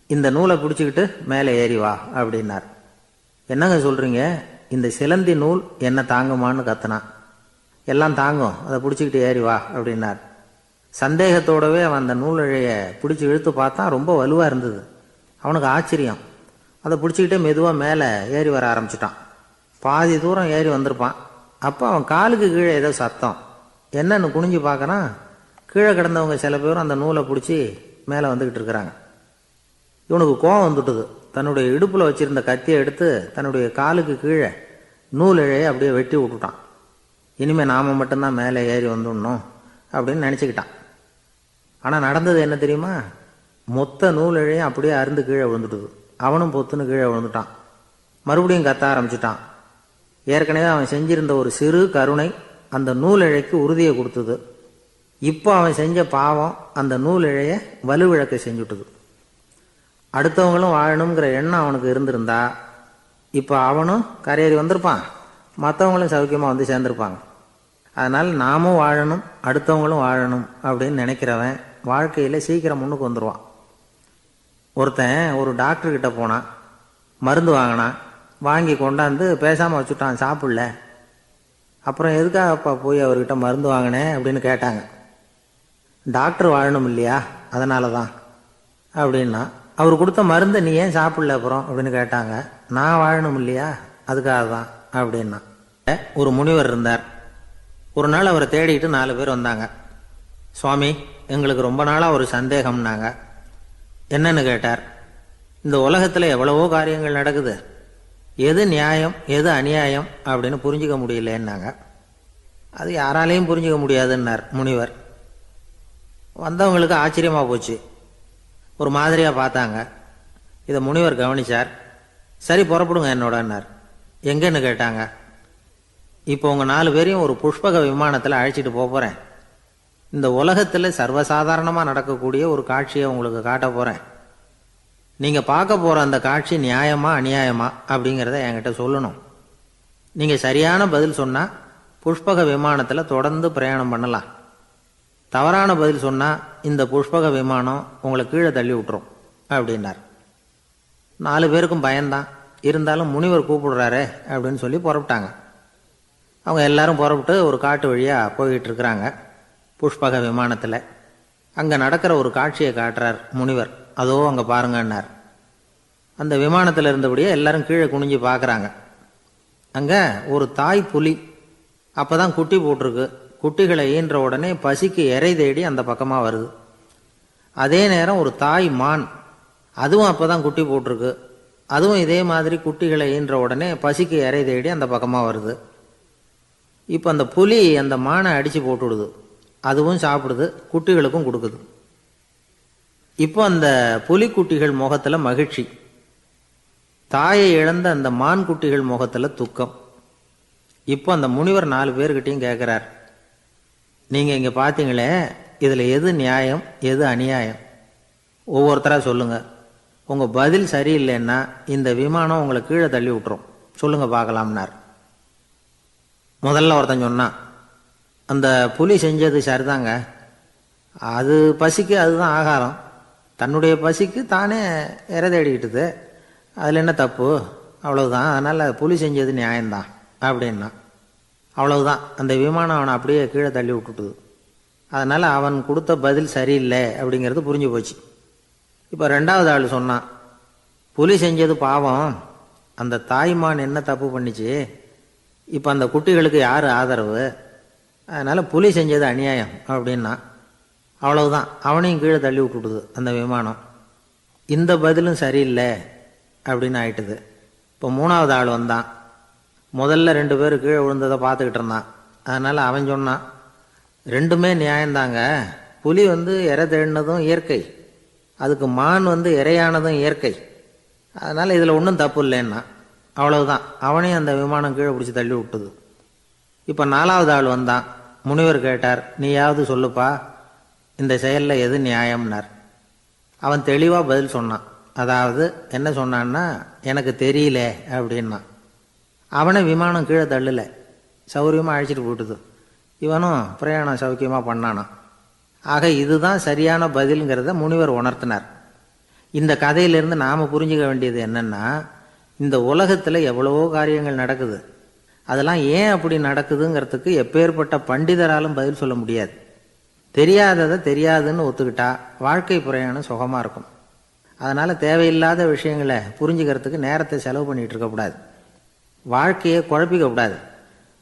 இந்த நூலை பிடிச்சிக்கிட்டு மேலே ஏறி வா அப்படின்னார். என்னங்க சொல்றீங்க, இந்த சிலந்தி நூல் என்ன தாங்குமான்னு கத்துனான். எல்லாம் தாங்கும், அதை பிடிச்சிக்கிட்டு ஏறி வா அப்படின்னார். சந்தேகத்தோடவே அவன் அந்த நூல் இழைய பிடிச்சி இழுத்து பார்த்தான். ரொம்ப வலுவாக இருந்தது. அவனுக்கு ஆச்சரியம். அதை பிடிச்சிக்கிட்டே மெதுவாக மேலே ஏறி வர ஆரம்பிச்சிட்டான். பாதி தூரம் ஏறி வந்திருப்பான். அப்போ அவன் காலுக்கு கீழே ஏதோ சத்தம். என்னன்னு குனிஞ்சு பார்க்கறான். கீழே கிடந்தவங்க சில பேரும் அந்த நூலை பிடிச்சி மேலே வந்துக்கிட்டு இருக்கிறாங்க. இவனுக்கு கோபம் வந்துட்டுது. தன்னுடைய இடுப்பில் வச்சிருந்த கத்தியை எடுத்து தன்னுடைய காலுக்கு கீழே நூல் இழையை அப்படியே வெட்டி விட்டுட்டான். இனிமேல் நாம மட்டும்தான் மேலே ஏறி வந்துடணும் அப்படின்னு நினச்சிக்கிட்டான். ஆனால் நடந்தது என்ன தெரியுமா? மொத்த நூல் இழையும் அப்படியே அருந்து கீழே விழுந்துட்டுது. அவனும் பொத்துன்னு கீழே விழுந்துட்டான். மறுபடியும் கத்த ஆரம்பிச்சிட்டான். ஏற்கனவே அவன் செஞ்சிருந்த ஒரு சிறு கருணை அந்த நூல் இழைக்கு உறுதியை கொடுத்தது. இப்போ அவன் செஞ்ச பாவம் அந்த நூல் இழையை வலுவிழக்க செஞ்சுட்டுது. அடுத்தவங்களும் வாழணுங்கிற எண்ணம் அவனுக்கு இருந்திருந்தா இப்போ அவனும் கரையேறி வந்திருப்பான், மற்றவங்களும் சௌக்கியமாக வந்து சேர்ந்திருப்பாங்க. அதனால் நாமும் வாழணும், அடுத்தவங்களும் வாழணும் அப்படின்னு நினைக்கிறவன் வாழ்க்கையில் சீக்கிரம் முன்னுக்கு வந்துடுவான். ஒருத்தன் ஒரு டாக்டர்கிட்ட போனான். மருந்து வாங்கினான். வாங்கி கொண்டாந்து பேசாமல் வச்சுட்டான், சாப்பிடல. அப்புறம் எதுக்காகப்பா போய் அவர்கிட்ட மருந்து வாங்கினேன் அப்படின்னு கேட்டாங்க. டாக்டர் வாழணும் இல்லையா, அதனால தான் அப்படின்னா. அவர் கொடுத்த மருந்தை நீ ஏன் சாப்பிடல அப்புறம் அப்படின்னு கேட்டாங்க. நான் வாழணும் இல்லையா, அதுக்காக தான் அப்படின்னா. ஒரு முனிவர் இருந்தார். ஒரு நாள் அவரை தேடிக்கிட்டு 4 பேர் வந்தாங்க. சுவாமி, எங்களுக்கு ரொம்ப நாளாக ஒரு சந்தேகம்னாங்க. என்னன்னு கேட்டார். இந்த உலகத்தில் எவ்வளவோ காரியங்கள் நடக்குது, எது நியாயம் எது அநியாயம் அப்படின்னு புரிஞ்சிக்க முடியலன்னாங்க. அது யாராலையும் புரிஞ்சிக்க முடியாதுன்னார் முனிவர். வந்தவங்களுக்கு ஆச்சரியமாக போச்சு. ஒரு மாதிரியாக பார்த்தாங்க. இதை முனிவர் கவனிச்சார். சரி புறப்படுங்க என்னோடன்னார். எங்கன்னு கேட்டாங்க. இப்போ உங்கள் 4 பேரையும் ஒரு புஷ்பக விமானத்தில் அழைச்சிட்டு போகிறேன். இந்த உலகத்தில் சர்வசாதாரணமாக நடக்கக்கூடிய ஒரு காட்சியை உங்களுக்கு காட்ட போகிறேன். நீங்கள் பார்க்க போகிற அந்த காட்சி நியாயமா அநியாயமா அப்படிங்கிறத என்கிட்ட சொல்லணும். நீங்கள் சரியான பதில் சொன்னால் புஷ்பக விமானத்தில் தொடர்ந்து பிரயாணம் பண்ணலாம். தவறான பதில் சொன்னால் இந்த புஷ்பக விமானம் உங்களை கீழே தள்ளி விட்டுரும் அப்படின்னார். 4 பேருக்கும் பயந்தான். இருந்தாலும் முனிவர் கூப்பிடுறாரே அப்படின்னு சொல்லி புறப்பட்டாங்க. அவங்க எல்லாரும் புறப்பட்டு ஒரு காட்டு வழியாக போய்கிட்டு இருக்கிறாங்க புஷ்பக விமானத்தில். அங்கே நடக்கிற ஒரு காட்சியை காட்டுறார் முனிவர். அதோ அங்கே பாருங்கன்னார். அந்த விமானத்தில் இருந்தபடியே எல்லாரும் கீழே குனிஞ்சு பார்க்குறாங்க. அங்கே ஒரு தாய் புலி அப்போ தான் குட்டி போட்டிருக்கு. குட்டிகளை ஈன்ற உடனே பசிக்கு இறை தேடி அந்த பக்கமாக வருது. அதே நேரம் ஒரு தாய் மான், அதுவும் அப்போ தான் குட்டி போட்டிருக்கு. அதுவும் இதே மாதிரி குட்டிகளை ஈன்ற உடனே பசிக்கு இறை தேடி அந்த பக்கமாக வருது. இப்போ அந்த புலி அந்த மானை அடித்து போட்டுவிடுது. அதுவும் சாப்பிடுது, குட்டிகளுக்கும் கொடுக்குது. இப்போ அந்த புலிக்குட்டிகள் முகத்தில் மகிழ்ச்சி, தாயை இழந்த அந்த மான் குட்டிகள் முகத்தில் துக்கம். இப்போ அந்த முனிவர் 4 பேர்கிட்டையும் கேட்குறார். நீங்கள் இங்கே பார்த்தீங்களே, இதில் எது நியாயம் எது அநியாயம், ஒவ்வொருத்தராக சொல்லுங்கள். உங்கள் பதில் சரியில்லைன்னா இந்த விமானம் உங்களை கீழே தள்ளி விட்டுரும், சொல்லுங்கள் பார்க்கலாம்னார். முதல்ல ஒருத்தன் சொன்னான், அந்த புலி செஞ்சது சரிதாங்க, அது பசிக்கு அதுதான் ஆகாரம், தன்னுடைய பசிக்கு தானே இறை தேடிக்கிட்டுது, அதில் என்ன தப்பு, அவ்வளவுதான், அதனால் புலி செஞ்சது நியாயம்தான் அப்படின்னா. அவ்வளவுதான், அந்த விமானம் அவனை அப்படியே கீழே தள்ளி விட்டுட்டுது. அதனால் அவன் கொடுத்த பதில் சரியில்லை அப்படிங்கிறது புரிஞ்சு போச்சு. இப்போ ரெண்டாவது ஆள் சொன்னான், புலி செஞ்சது பாவம், அந்த தாய்மான் என்ன தப்பு பண்ணிச்சு, இப்போ அந்த குட்டிகளுக்கு யார் ஆதரவு, அதனால் புலி செஞ்சது அநியாயம் அப்படின்னா. அவ்வளவுதான், அவனையும் கீழே தள்ளி விட்டுடுது அந்த விமானம். இந்த பதிலும் சரியில்லை அப்படின்னு ஆயிட்டுது. இப்போ மூணாவது ஆள் வந்தான். முதல்ல 2 பேர் கீழே விழுந்ததை பார்த்துக்கிட்டு இருந்தான். அதனால் அவன் சொன்னான், ரெண்டுமே நியாயந்தாங்க, புலி இறை தேடினதும் இயற்கை, அதுக்கு மான் இறையானதும் இயற்கை, அதனால் இதில் ஒன்றும் தப்பு இல்லைன்னா. அவ்வளவுதான், அவனையும் அந்த விமானம் கீழே பிடிச்சி தள்ளி விட்டுது. இப்போ நாலாவது ஆள் வந்தான். முனிவர் கேட்டார், நீயாவது சொல்லுப்பா, இந்த செயலில் எது நியாயம்னார். அவன் தெளிவாக பதில் சொன்னான். அதாவது என்ன சொன்னான்னா, எனக்கு தெரியல அப்படின்னா. அவனை விமானம் கீழே தள்ளலை, சௌரியமாக அழைச்சிட்டு போட்டுது. இவனும் பிரயாணம் சௌக்கியமாக பண்ணானான். ஆக இதுதான் சரியான பதிலுங்கிறத முனிவர் உணர்த்தினார். இந்த கதையிலிருந்து நாம் புரிஞ்சுக்க வேண்டியது என்னென்னா, இந்த உலகத்தில் எவ்வளவோ காரியங்கள் நடக்குது, அதெல்லாம் ஏன் அப்படி நடக்குதுங்கிறதுக்கு எப்பேற்பட்ட பண்டிதராலும் பதில் சொல்ல முடியாது. தெரியாததை தெரியாதுன்னு ஒத்துக்கிட்டா வாழ்க்கை பிரயாணம் சுகமாக இருக்கும். அதனால் தேவையில்லாத விஷயங்களை புரிஞ்சுக்கிறதுக்கு நேரத்தை செலவு பண்ணிகிட்டு இருக்கக்கூடாது. வாழ்க்கையை குழப்பிக்கக்கூடாது.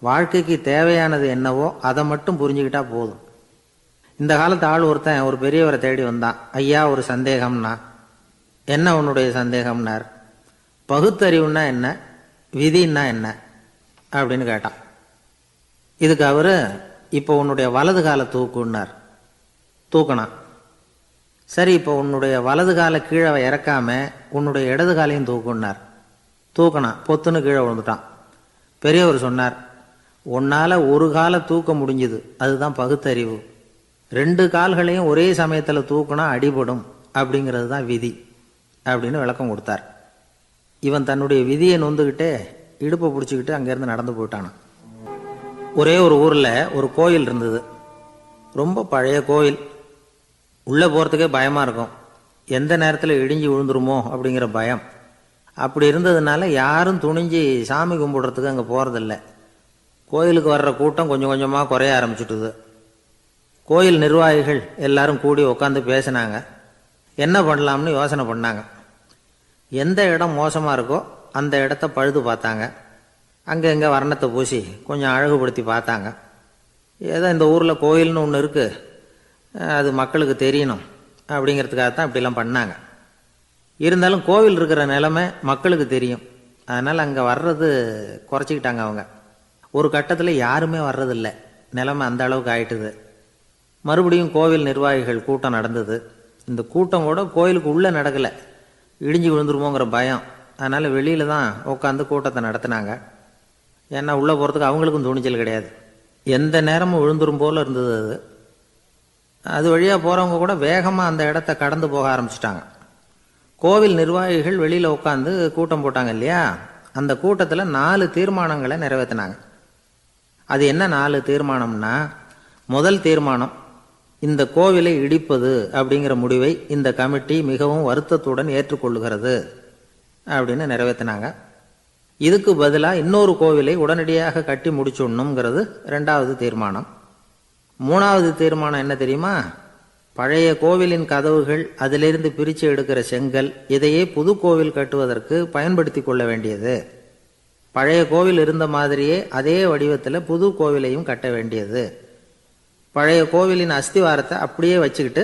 வாழ்க்கைக்கு தேவையானது என்னவோ அதை மட்டும் புரிஞ்சுக்கிட்டா போதும். இந்த காலத்து ஆள் ஒருத்தன் ஒரு பெரியவரை தேடி வந்தான். ஐயா, ஒரு சந்தேகம்னா. என்ன உன்னுடைய சந்தேகம்னார். பகுத்தறிவுன்னா என்ன, விதின்னா என்ன அப்படின்னு கேட்டான். இதுக்கு அவர், இப்போ உன்னுடைய வலது காலை தூக்குன்னார். தூக்கினான். சரி, இப்போ உன்னுடைய வலது காலை கீழே இறக்காம உன்னுடைய இடது காலையும் தூக்குன்னார். தூக்கினான். பொத்துன்னு கீழே விழுந்துட்டான். பெரியவர் சொன்னார், உன்னால் ஒரு காலை தூக்க முடிஞ்சுது, அதுதான் பகுத்தறிவு. 2 கால்களையும் ஒரே சமயத்தில் தூக்குனா அடிபடும், அப்படிங்கிறது தான் விதி அப்படின்னு விளக்கம் கொடுத்தார். இவன் தன்னுடைய விதியை நொந்துக்கிட்டே இடுப்பை பிடிச்சிக்கிட்டு அங்கேருந்து நடந்து போயிட்டானான். ஒரே ஒரு ஊரில் ஒரு கோயில் இருந்தது. ரொம்ப பழைய கோயில். உள்ளே போகிறதுக்கே பயமாக இருக்கும். எந்த நேரத்தில் இடிஞ்சு விழுந்துருமோ அப்படிங்கிற பயம். அப்படி இருந்ததுனால யாரும் துணிஞ்சு சாமி கும்பிடுறதுக்கு அங்கே போகிறதில்ல. கோயிலுக்கு வர்ற கூட்டம் கொஞ்சம் கொஞ்சமாக குறைய ஆரம்பிச்சுட்டுது. கோயில் நிர்வாகிகள் எல்லாரும் கூடி உட்காந்து பேசினாங்க. என்ன பண்ணலாம்னு யோசனை பண்ணாங்க. எந்த இடம் மோசமாக இருக்கோ அந்த இடத்த பழுது பார்த்தாங்க. அங்கே எங்கே வர்ணத்தை பூசி கொஞ்சம் அழகுபடுத்தி பார்த்தாங்க. ஏதோ இந்த ஊரில் கோயில்னு ஒன்று இருக்குது, அது மக்களுக்கு தெரியணும் அப்படிங்கிறதுக்காகத்தான் இப்படிலாம் பண்ணாங்க. இருந்தாலும் கோவில் இருக்கிற நிலைமை மக்களுக்கு தெரியும். அதனால் அங்கே வர்றது குறைச்சிக்கிட்டாங்க அவங்க. ஒரு கட்டத்தில் யாருமே வர்றதில்லை. நிலைமை அந்த அளவுக்கு ஆயிட்டுது. மறுபடியும் கோவில் நிர்வாகிகள் கூட்டம் நடந்தது. இந்த கூட்டம் கூட கோயிலுக்கு உள்ளே நடக்கலை, இடிஞ்சு விழுந்துருமோங்கிற பயம். அதனால் வெளியில் தான் உட்காந்து கூட்டத்தை நடத்தினாங்க. ஏன்னா உள்ளே போகிறதுக்கு அவங்களுக்கும் துணிச்சல் கிடையாது. எந்த நேரமும் விழுந்துரும் போல் இருந்தது அது. அது வழியாக போகிறவங்க கூட வேகமாக அந்த இடத்த கடந்து போக ஆரம்பிச்சிட்டாங்க. கோவில் நிர்வாகிகள் வெளியில் உட்காந்து கூட்டம் போட்டாங்க இல்லையா, அந்த கூட்டத்தில் 4 தீர்மானங்களை நிறைவேற்றினாங்க. அது என்ன 4 தீர்மானம்னா, முதல் தீர்மானம், இந்த கோவிலை இடிப்பது அப்படிங்கிற முடிவை இந்த கமிட்டி மிகவும் வருத்தத்துடன் ஏற்றுக்கொள்ளுகிறது அப்படின்னு நிறைவேற்றினாங்க. இதுக்கு பதிலாக இன்னொரு கோவிலை உடனடியாக கட்டி முடிச்சுடணுங்கிறது 2வது தீர்மானம். 3வது தீர்மானம் என்ன தெரியுமா, பழைய கோவிலின் கதவுகள், அதிலிருந்து பிரித்து எடுக்கிற செங்கல், இதையே புது கோவில் கட்டுவதற்கு பயன்படுத்தி கொள்ள வேண்டியது. பழைய கோவில் இருந்த மாதிரியே அதே வடிவத்தில் புது கோவிலையும் கட்ட வேண்டியது. பழைய கோவிலின் அஸ்திவாரத்தை அப்படியே வச்சுக்கிட்டு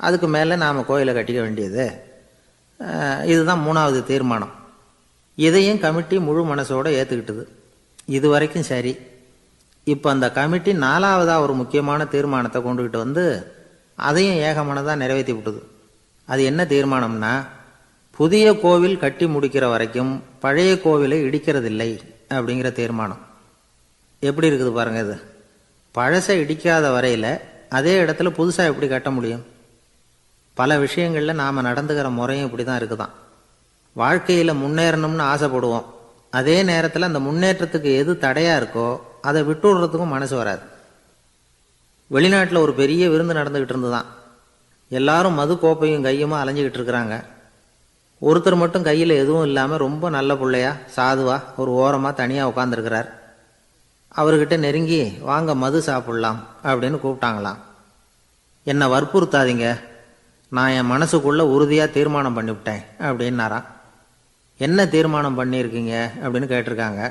அதுக்கு மேலே நாம் கோயிலை கட்டிக்க வேண்டியது. இதுதான் 3வது தீர்மானம். இதையும் கமிட்டி முழு மனசோடு ஏற்றுக்கிட்டது. இது வரைக்கும் சரி. இப்போ அந்த கமிட்டி 4வதாக ஒரு முக்கியமான தீர்மானத்தை கொண்டுகிட்டு வந்து அதையும் ஏகமனதாக நிறைவேற்றி விட்டது. அது என்ன தீர்மானம்னா, புதிய கோவில் கட்டி முடிக்கிற வரைக்கும் பழைய கோவிலை இடிக்கிறதில்லை அப்படிங்கிற தீர்மானம். எப்படி இருக்குது பாருங்க இது. பழசை இடிக்காத வரையில் அதே இடத்துல புதுசாக எப்படி கட்ட முடியும்? பல விஷயங்களில் நாம் நடந்துக்கிற முறையும் இப்படி தான் இருக்குதான். வாழ்க்கையில் முன்னேறணும்னு ஆசைப்படுவோம். அதே நேரத்தில் அந்த முன்னேற்றத்துக்கு எது தடையாக இருக்கோ அதை விட்டு விடுறதுக்கும் மனசு வராது. வெளிநாட்டில் ஒரு பெரிய விருந்து நடந்துக்கிட்டு இருந்துதான். எல்லாரும் மது கோப்பையும் கையுமா அலைஞ்சிக்கிட்டு இருக்கிறாங்க. ஒருத்தர் மட்டும் கையில் எதுவும் இல்லாமல் ரொம்ப நல்ல பிள்ளையா சாதுவா ஒரு ஓரமாக தனியாக உட்காந்துருக்கிறார். அவர்கிட்ட நெருங்கி வாங்க மது சாப்பிட்லாம் அப்படின்னு கூப்பிட்டாங்களாம். என்னை வற்புறுத்தாதீங்க, நான் என் மனசுக்குள்ள உறுதியாக தீர்மானம் பண்ணிவிட்டேன் அப்படின்னாராம். என்ன தீர்மானம் பண்ணியிருக்கீங்க அப்படின்னு கேட்டிருக்காங்க.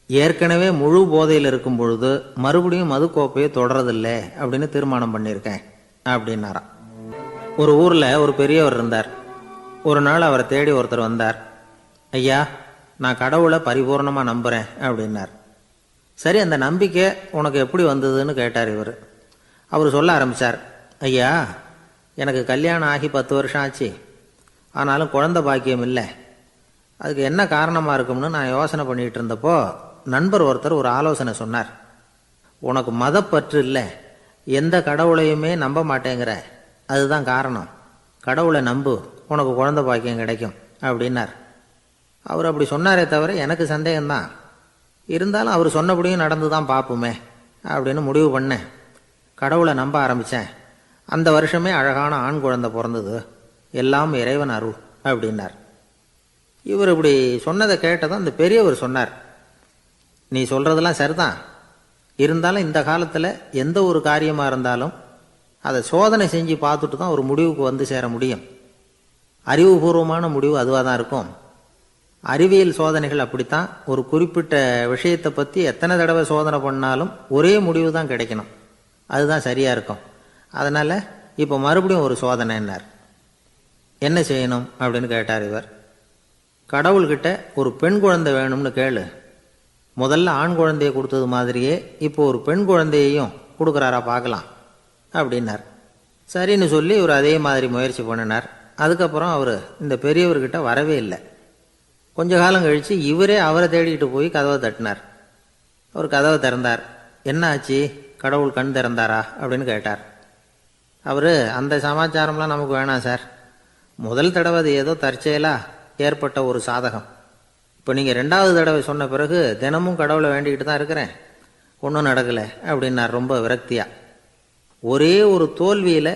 ஏற்கனவே முழு போதையில் இருக்கும் பொழுது மறுபடியும் மதுக்கோப்பையை தொடரதில்லை அப்படின்னு தீர்மானம் பண்ணியிருக்கேன் அப்படின்னாராம். ஒரு ஊரில் ஒரு பெரியவர் இருந்தார். ஒரு நாள் அவரை தேடி ஒருத்தர் வந்தார். ஐயா, நான் கடவுளை பரிபூர்ணமாக நம்புகிறேன் அப்படின்னார். சரி, அந்த நம்பிக்கை உனக்கு எப்படி வந்ததுன்னு கேட்டார் இவர். அவர் சொல்ல ஆரம்பித்தார். ஐயா, எனக்கு கல்யாணம் ஆகி 10 வருஷம் ஆச்சு. ஆனாலும் குழந்தை பாக்கியம் இல்லை. அதுக்கு என்ன காரணமாக இருக்கும்னு நான் யோசனை பண்ணிகிட்டு இருந்தப்போ நண்பர் ஒருத்தர் ஒரு ஆலோசனை சொன்னார். உனக்கு மதப்பற்று இல்லை, எந்த கடவுளையுமே நம்ப மாட்டேங்கிற, அதுதான் காரணம். கடவுளை நம்பு, உனக்கு குழந்தை பாக்கியம் கிடைக்கும் அப்படின்னார். அவர் அப்படி சொன்னாரே தவிர எனக்கு சந்தேகம்தான். இருந்தாலும் அவர் சொன்னபடியும் நடந்து தான் பார்ப்போமே அப்படின்னு முடிவு பண்ணேன். கடவுளை நம்ப ஆரம்பித்தேன். அந்த வருஷமே அழகான ஆண் குழந்தை பிறந்தது. எல்லாம் இறைவன் அருள் அப்படின்னார். இவர் இப்படி சொன்னதை கேட்டதும் அந்த பெரியவர் சொன்னார், நீ சொல்கிறதெல்லாம் சரிதான். இருந்தாலும் இந்த காலத்தில் எந்த ஒரு காரியமாக இருந்தாலும் அதை சோதனை செஞ்சு பார்த்துட்டு தான் ஒரு முடிவுக்கு வந்து சேர முடியும். அறிவுபூர்வமான முடிவு அதுவாக தான் இருக்கும். அறிவியல் சோதனைகள் அப்படித்தான். ஒரு குறிப்பிட்ட விஷயத்தை பற்றி எத்தனை தடவை சோதனை பண்ணாலும் ஒரே முடிவு தான் கிடைக்கணும். அதுதான் சரியாக இருக்கும். அதனால் இப்போ மறுபடியும் ஒரு சோதனைன்னார். என்ன செய்யணும் அப்படின்னு கேட்டார் இவர். கடவுள்கிட்ட ஒரு பெண் குழந்தை வேணும்னு கேளு. முதல்ல ஆண் குழந்தையை கொடுத்தது மாதிரியே இப்போ ஒரு பெண் குழந்தையையும் கொடுக்குறாரா பார்க்கலாம் அப்படின்னார். சரின்னு சொல்லி இவர் அதே மாதிரி முயற்சி பண்ணினார். அதுக்கப்புறம் அவர் இந்த பெரியவர்கிட்ட வரவே இல்லை. கொஞ்ச காலம் கழித்து இவரே அவரை தேடிக்கிட்டு போய் கதவை தட்டினார். அவர் கதவை திறந்தார். என்ன ஆச்சு, கடவுள் கண் திறந்தாரா அப்படின்னு கேட்டார். அவர், அந்த சமாச்சாரம்லாம் நமக்கு வேணாம் சார். முதல் தடவை அது ஏதோ தற்செயலாக ஏற்பட்ட ஒரு சாதகம். இப்போ நீங்கள் 2வது தடவை சொன்ன பிறகு தினமும் கடவுளை வேண்டிக்கிட்டு தான் இருக்கிறேன், ஒன்றும் நடக்கலை அப்படின்னார் ரொம்ப விரக்தியாக. ஒரே ஒரு தோல்வியில்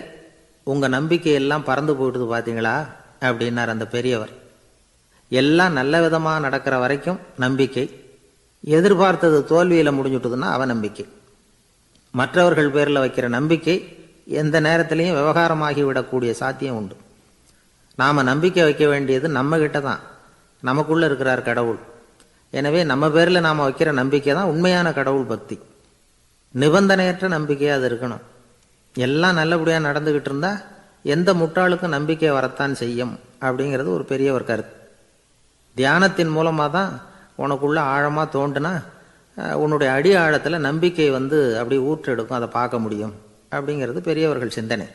உங்கள் நம்பிக்கையெல்லாம் பறந்து போயிட்டுது பார்த்தீங்களா அப்படின்னார் அந்த பெரியவர். எல்லாம் நல்ல விதமாக நடக்கிற வரைக்கும் நம்பிக்கை, எதிர்பார்த்தது தோல்வியில் முடிஞ்சுட்டுதுன்னா அவநம்பிக்கை. மற்றவர்கள் பேரில் வைக்கிற நம்பிக்கை எந்த நேரத்திலையும் விவகாரமாகி விடக்கூடிய சாத்தியம் உண்டு. நாம் நம்பிக்கை வைக்க வேண்டியது நம்மகிட்ட தான். நமக்குள்ளே இருக்கிறார் கடவுள். எனவே நம்ம பேரில் நாம் வைக்கிற நம்பிக்கை தான் உண்மையான கடவுள் பக்தி. நிபந்தனையற்ற நம்பிக்கையாக அது இருக்கணும். எல்லாம் நல்லபடியாக நடந்துக்கிட்டு இருந்தால் எந்த முட்டாளுக்கும் நம்பிக்கை வரத்தான் செய்யும் அப்படிங்கிறது ஒரு பெரியவர் கருத்து. தியானத்தின் மூலமாக தான் உனக்குள்ள ஆழமாக தோண்டுனா உன்னுடைய அடி ஆழத்தில் நம்பிக்கை வந்து அப்படி ஊற்றெடுக்கும், அதை பார்க்க முடியும் அப்படிங்கிறது பெரியவர்கள் சிந்தனை.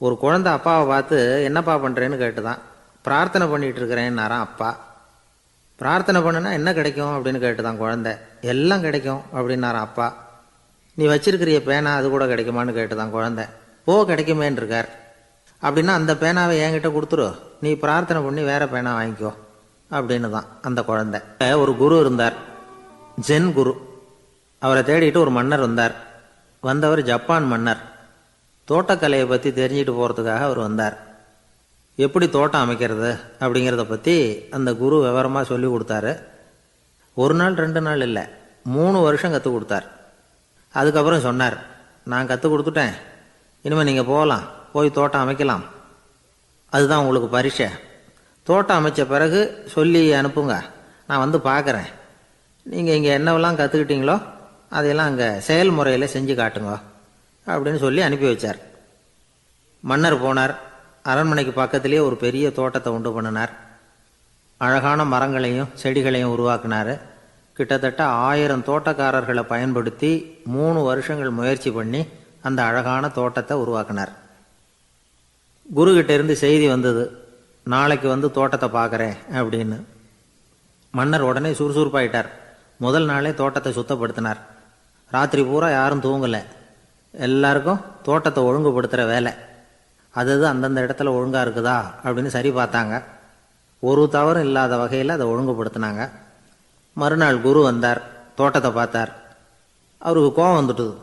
ஒரு குழந்தை அப்பாவை பார்த்து என்னப்பா பண்ணுறேன்னு கேட்டுதான். பிரார்த்தனை பண்ணிகிட்டு இருக்கிறேன்னாராம் அப்பா. பிரார்த்தனை பண்ணுனா என்ன கிடைக்கும் அப்படின்னு கேட்டுதான் குழந்தை. எல்லாம் கிடைக்கும் அப்படின்னாராம் அப்பா. நீ வச்சிருக்கிறிய பேனா அது கூட கிடைக்குமான்னு கேட்டுதான் குழந்தை. கிடைக்குமேன்னு இருக்கார். அப்படின்னா அந்த பேனாவை என்கிட்ட கொடுத்துரு, நீ பிரார்த்தனை பண்ணி வேற பேனா வாங்கிக்கோ அப்படின்னு தான் அந்த குழந்தை. ஒரு குரு இருந்தார், ஜென் குரு. அவரை தேடிட்டு ஒரு மன்னர் வந்தார். வந்தவர் ஜப்பான் மன்னர். தோட்டக்கலையை பற்றி தெரிஞ்சுட்டு போகிறதுக்காக அவர் வந்தார். எப்படி தோட்டம் அமைக்கிறது அப்படிங்கிறத பற்றி அந்த குரு விவரமாக சொல்லி கொடுத்தாரு. 1 நாள் 2 நாள் இல்லை, 3 வருஷம் கற்றுக் கொடுத்தார். அதுக்கப்புறம் சொன்னார், நான் கற்றுக் கொடுத்துட்டேன், இனிமேல் நீங்கள் போகலாம், போய் தோட்டம் அமைக்கலாம். அதுதான் உங்களுக்கு பரீட்சை. தோட்டம் அமைச்ச பிறகு சொல்லி அனுப்புங்க, நான் வந்து பார்க்குறேன். நீங்கள் இங்கே என்னவெல்லாம் கற்றுக்கிட்டீங்களோ அதையெல்லாம் அங்கே செயல்முறையில் செஞ்சு காட்டுங்க அப்படின்னு சொல்லி அனுப்பி வச்சார். மன்னர் போனார். அரண்மனைக்கு பக்கத்திலேயே ஒரு பெரிய தோட்டத்தை உண்டு பண்ணினார். அழகான மரங்களையும் செடிகளையும் உருவாக்கினார். கிட்டத்தட்ட 1000 தோட்டக்காரர்களை பயன்படுத்தி 3 வருஷங்கள் முயற்சி பண்ணி அந்த அழகான தோட்டத்தை உருவாக்கினார். குருக்கிட்ட இருந்து செய்தி வந்தது, நாளைக்கு வந்து தோட்டத்தை பார்க்குறேன் அப்படின்னு. மன்னர் உடனே சுறுசுறுப்பாயிட்டார். முதல் நாளே தோட்டத்தை சுத்தப்படுத்தினார். ராத்திரி பூரா யாரும் தூங்கலை. எல்லாருக்கும் தோட்டத்தை ஒழுங்குபடுத்துகிற வேலை. அது அந்தந்த இடத்துல ஒழுங்காக இருக்குதா அப்படின்னு சரி பார்த்தாங்க. ஒரு தவறும் இல்லாத வகையில் அதை ஒழுங்குபடுத்தினாங்க. மறுநாள் குரு வந்தார், தோட்டத்தை பார்த்தார். அவருக்கு கோபம் வந்துட்டுது.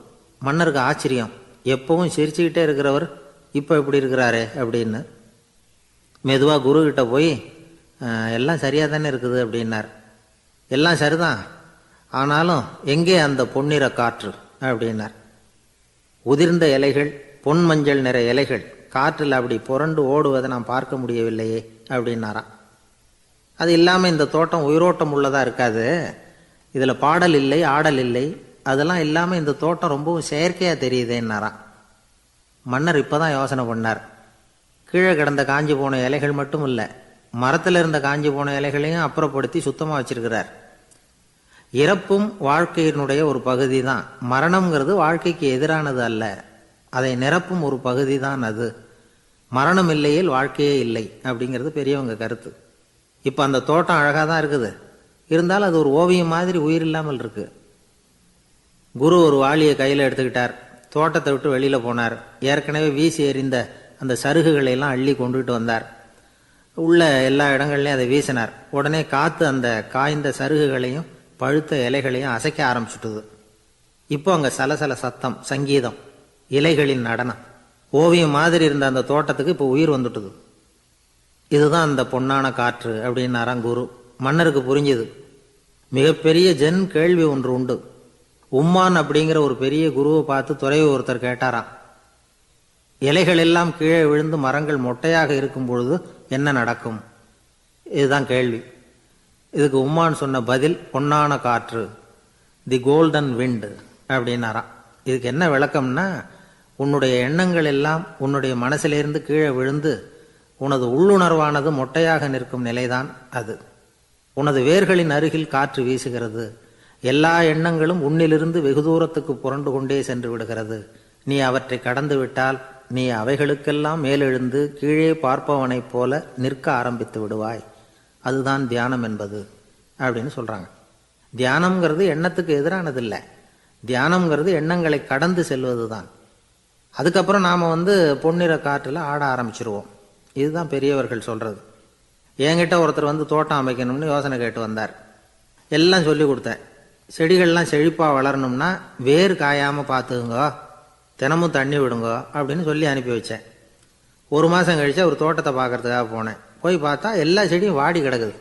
மன்னருக்கு ஆச்சரியம், எப்பவும் சிரிச்சுக்கிட்டே இருக்கிறவர் இப்போ எப்படி இருக்கிறாரு அப்படின்னு. மெதுவாக குருக்கிட்ட போய் எல்லாம் சரியாக தானே இருக்குது அப்படின்னார். எல்லாம் சரிதான், ஆனாலும் எங்கே அந்த பொன்னிற காற்று அப்படின்னார். உதிர்ந்த இலைகள், பொன் மஞ்சள் நிற இலைகள் காற்றில் அப்படி புரண்டு ஓடுவதை நான் பார்க்க முடியவில்லையே அப்படின்னாராம். அது இல்லாமல் இந்த தோட்டம் உயிரோட்டம் உள்ளதாக இருக்காது, இதில் பாடல் இல்லை ஆடல் இல்லை, அதெல்லாம் இல்லாமல் இந்த தோட்டம் ரொம்பவும் செயற்கையாக தெரியுதேன்னாராம். மன்னர் இப்போ தான் யோசனை பண்ணார். கீழே கிடந்த காஞ்சி போன இலைகள் மட்டும் இல்லை, மரத்தில் இருந்த காஞ்சி போன இலைகளையும் அப்புறப்படுத்தி சுத்தமாக வச்சிருக்கிறார். இறப்பும் வாழ்க்கையினுடைய ஒரு பகுதி தான். மரணம்ங்கிறது வாழ்க்கைக்கு எதிரானது அல்ல, அதை நிரப்பும் ஒரு பகுதி தான் அது. மரணம் இல்லையில் வாழ்க்கையே இல்லை அப்படிங்கிறது பெரியவங்க கருத்து. இப்போ அந்த தோட்டம் அழகாக தான் இருக்குது, இருந்தாலும் அது ஒரு ஓவியம் மாதிரி உயிர் இல்லாமல் இருக்கு. குரு ஒரு வாளியை கையில் எடுத்துக்கிட்டார், தோட்டத்தை விட்டு வெளியில் போனார். ஏற்கனவே வீசி எறிந்த அந்த சருகுகளை எல்லாம் அள்ளி கொண்டுகிட்டு வந்தார். உள்ள எல்லா இடங்கள்லையும் அதை வீசினார். உடனே காற்று அந்த காய்ந்த சருகுகளையும் பழுத்த இலைகளையும் அசைக்க ஆரம்பிச்சுட்டுது. இப்போ அங்கே சலசல சத்தம், சங்கீதம், இலைகளின் நடனம், ஓவியம் மாதிரி இருந்த அந்த தோட்டத்துக்கு இப்போ உயிர் வந்துட்டுது. இதுதான் அந்த பொன்னான காற்று அப்படின்னாராம் குரு. மன்னருக்கு புரிஞ்சுது. மிகப்பெரிய ஜென் கேள்வி ஒன்று உண்டு. உம்மான் அப்படிங்கிற ஒரு பெரிய குருவை பார்த்து துறவி ஒருத்தர் கேட்டாராம், இலைகள் எல்லாம் கீழே விழுந்து மரங்கள் மொட்டையாக இருக்கும் பொழுது என்ன நடக்கும்? இதுதான் கேள்வி. இதுக்கு உம்மான் சொன்ன பதில் பொன்னான காற்று, தி கோல்டன் விண்ட் அப்படின்னாராம். இதுக்கு என்ன விளக்கம்னா, உன்னுடைய எண்ணங்கள் எல்லாம் உன்னுடைய மனசிலிருந்து கீழே விழுந்து உனது உள்ளுணர்வானது மொட்டையாக நிற்கும் நிலைதான் அது. உனது வேர்களின் அருகில் காற்று வீசுகிறது. எல்லா எண்ணங்களும் உன்னிலிருந்து வெகு தூரத்துக்கு புரண்டு கொண்டே சென்று விடுகிறது. நீ அவற்றை கடந்து விட்டால் நீ அவைகளுக்கெல்லாம் மேலெழுந்து கீழே பார்ப்பவனைப் போல நிற்க ஆரம்பித்து விடுவாய். அதுதான் தியானம் என்பது அப்படின்னு சொல்றாங்க. தியானம்ங்கிறது எண்ணத்துக்கு எதிரானதில்லை, தியானம்ங்கிறது எண்ணங்களை கடந்து செல்வது தான். அதுக்கப்புறம் நாம் பொன்னிற காற்றில் ஆட ஆரம்பிச்சிருவோம். இதுதான் பெரியவர்கள் சொல்றது. என்கிட்ட ஒருத்தர் தோட்டம் அமைக்கணும்னு யோசனை கேட்டு வந்தார். எல்லாம் சொல்லி கொடுத்தேன். செடிகள்லாம் செழிப்பாக வளரணும்னா வேர் காயாமல் பார்த்துக்குங்க, தினமும் தண்ணி விடுங்க அப்படின்னு சொல்லி அனுப்பி வச்சேன். ஒரு மாதம் கழிச்சு ஒரு தோட்டத்தை பார்க்கறதுக்காக போனேன். போய் பார்த்தா எல்லா செடியும் வாடி கிடக்குது.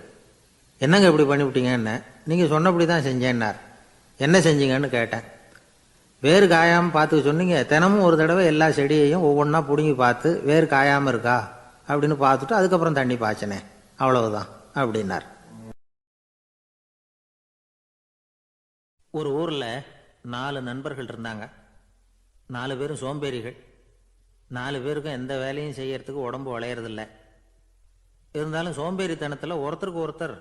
என்னங்க இப்படி பண்ணிவிட்டீங்கன்னு. நீங்கள் சொன்னபடி தான் செஞ்சேன்னார். என்ன செஞ்சீங்கன்னு கேட்டேன். வேறு காயாமல் பார்த்துக்க சொன்னீங்க, தினமும் ஒரு தடவை எல்லா செடியையும் ஒவ்வொன்றா பிடுங்கி பார்த்து வேறு காயாமல் இருக்கா அப்படின்னு பார்த்துட்டு அதுக்கப்புறம் தண்ணி பாய்ச்சினே, அவ்வளவுதான் அப்படின்னார். ஒரு ஊரில் 4 நண்பர்கள் இருந்தாங்க. 4 பேரும் சோம்பேறிகள். 4 பேருக்கும் எந்த வேலையும் செய்யறதுக்கு உடம்பு வளையறதில்லை. இருந்தாலும் சோம்பேறித்தனத்தில் ஒருத்தருக்கு ஒருத்தர்